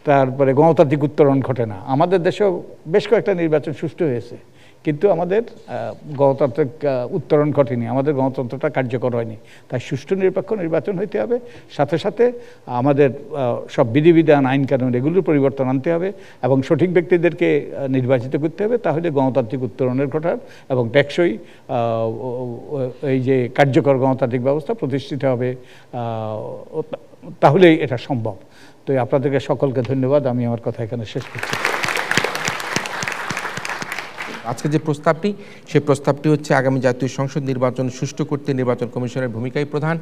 তারপরে গণতান্ত্রিক উত্তরণ ঘটে না। আমাদের দেশেও বেশ কয়েকটা নির্বাচন সুষ্ঠু হয়েছে, কিন্তু আমাদের গণতান্ত্রিক উত্তরণ ঘটেনি, আমাদের গণতন্ত্রটা কার্যকর হয়নি। তাই সুষ্ঠু নিরপেক্ষ নির্বাচন হইতে হবে, সাথে সাথে আমাদের সব বিধিবিধান, আইন কানুন এগুলোর পরিবর্তন আনতে হবে এবং সঠিক ব্যক্তিদেরকে নির্বাচিত করতে হবে। তাহলে গণতান্ত্রিক উত্তরণের ঘটার এবং টেকসই এই যে কার্যকর গণতান্ত্রিক ব্যবস্থা প্রতিষ্ঠিত হবে, তাহলেই এটা সম্ভব। তো আপনাদেরকে সকলকে ধন্যবাদ। আমি আমার কথা এখানে শেষ করছি। আজকে যে প্রস্তাবটি, সেই প্রস্তাবটি হচ্ছে আগামী জাতীয় সংসদ নির্বাচন সুষ্ঠু করতে নির্বাচন কমিশনের ভূমিকাই প্রধান।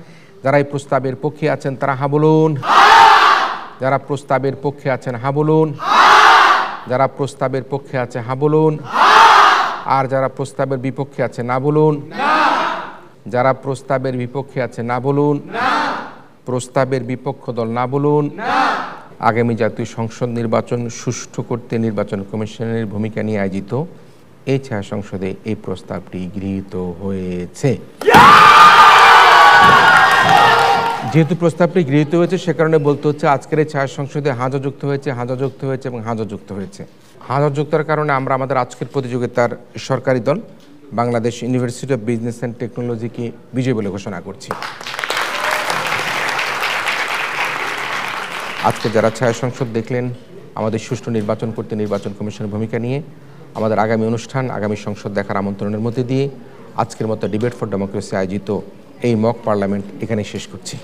যারা এই প্রস্তাবের পক্ষে আছেন তারা হা বলুন। যারা প্রস্তাবের পক্ষে আছেন হা বলুন। যারা প্রস্তাবের পক্ষে আছে হা বলুন। আর যারা প্রস্তাবের বিপক্ষে আছে না বলুন। যারা প্রস্তাবের বিপক্ষে আছে না বলুন। প্রস্তাবের বিপক্ষ দল না বলুন। আগামী জাতীয় সংসদ নির্বাচন সুষ্ঠু করতে নির্বাচন কমিশনের ভূমিকা নিয়ে আয়োজিত এই ছায়া সংসদে এই প্রস্তাবটি গৃহীত হয়েছে। যেহেতু প্রস্তাবটি গৃহীত হয়েছে, সে কারণে বলতে হচ্ছে আজকের এই ছায়া সংসদে হাজা যুক্ত হয়েছে, হাজা যুক্ত হয়েছে এবং হাজা যুক্ত হয়েছে। হাজা যুক্তার কারণে আমরা আমাদের আজকের প্রতিযোগিতার সরকারি দল Bangladesh university of business and টেকনোলজিকে বিজয়ী বলে ঘোষণা করছি। আজকে যারা ছায়া সংসদ দেখলেন, আমাদের সুষ্ঠু নির্বাচন করতে নির্বাচন কমিশনের ভূমিকা নিয়ে আমাদের আগামী অনুষ্ঠান, আগামী সংসদ দেখার আমন্ত্রণের মধ্যে দিয়ে আজকের মতো ডিবেট ফর ডেমোক্রেসি আয়োজিত এই মক পার্লামেন্ট এখানে শেষ করছি।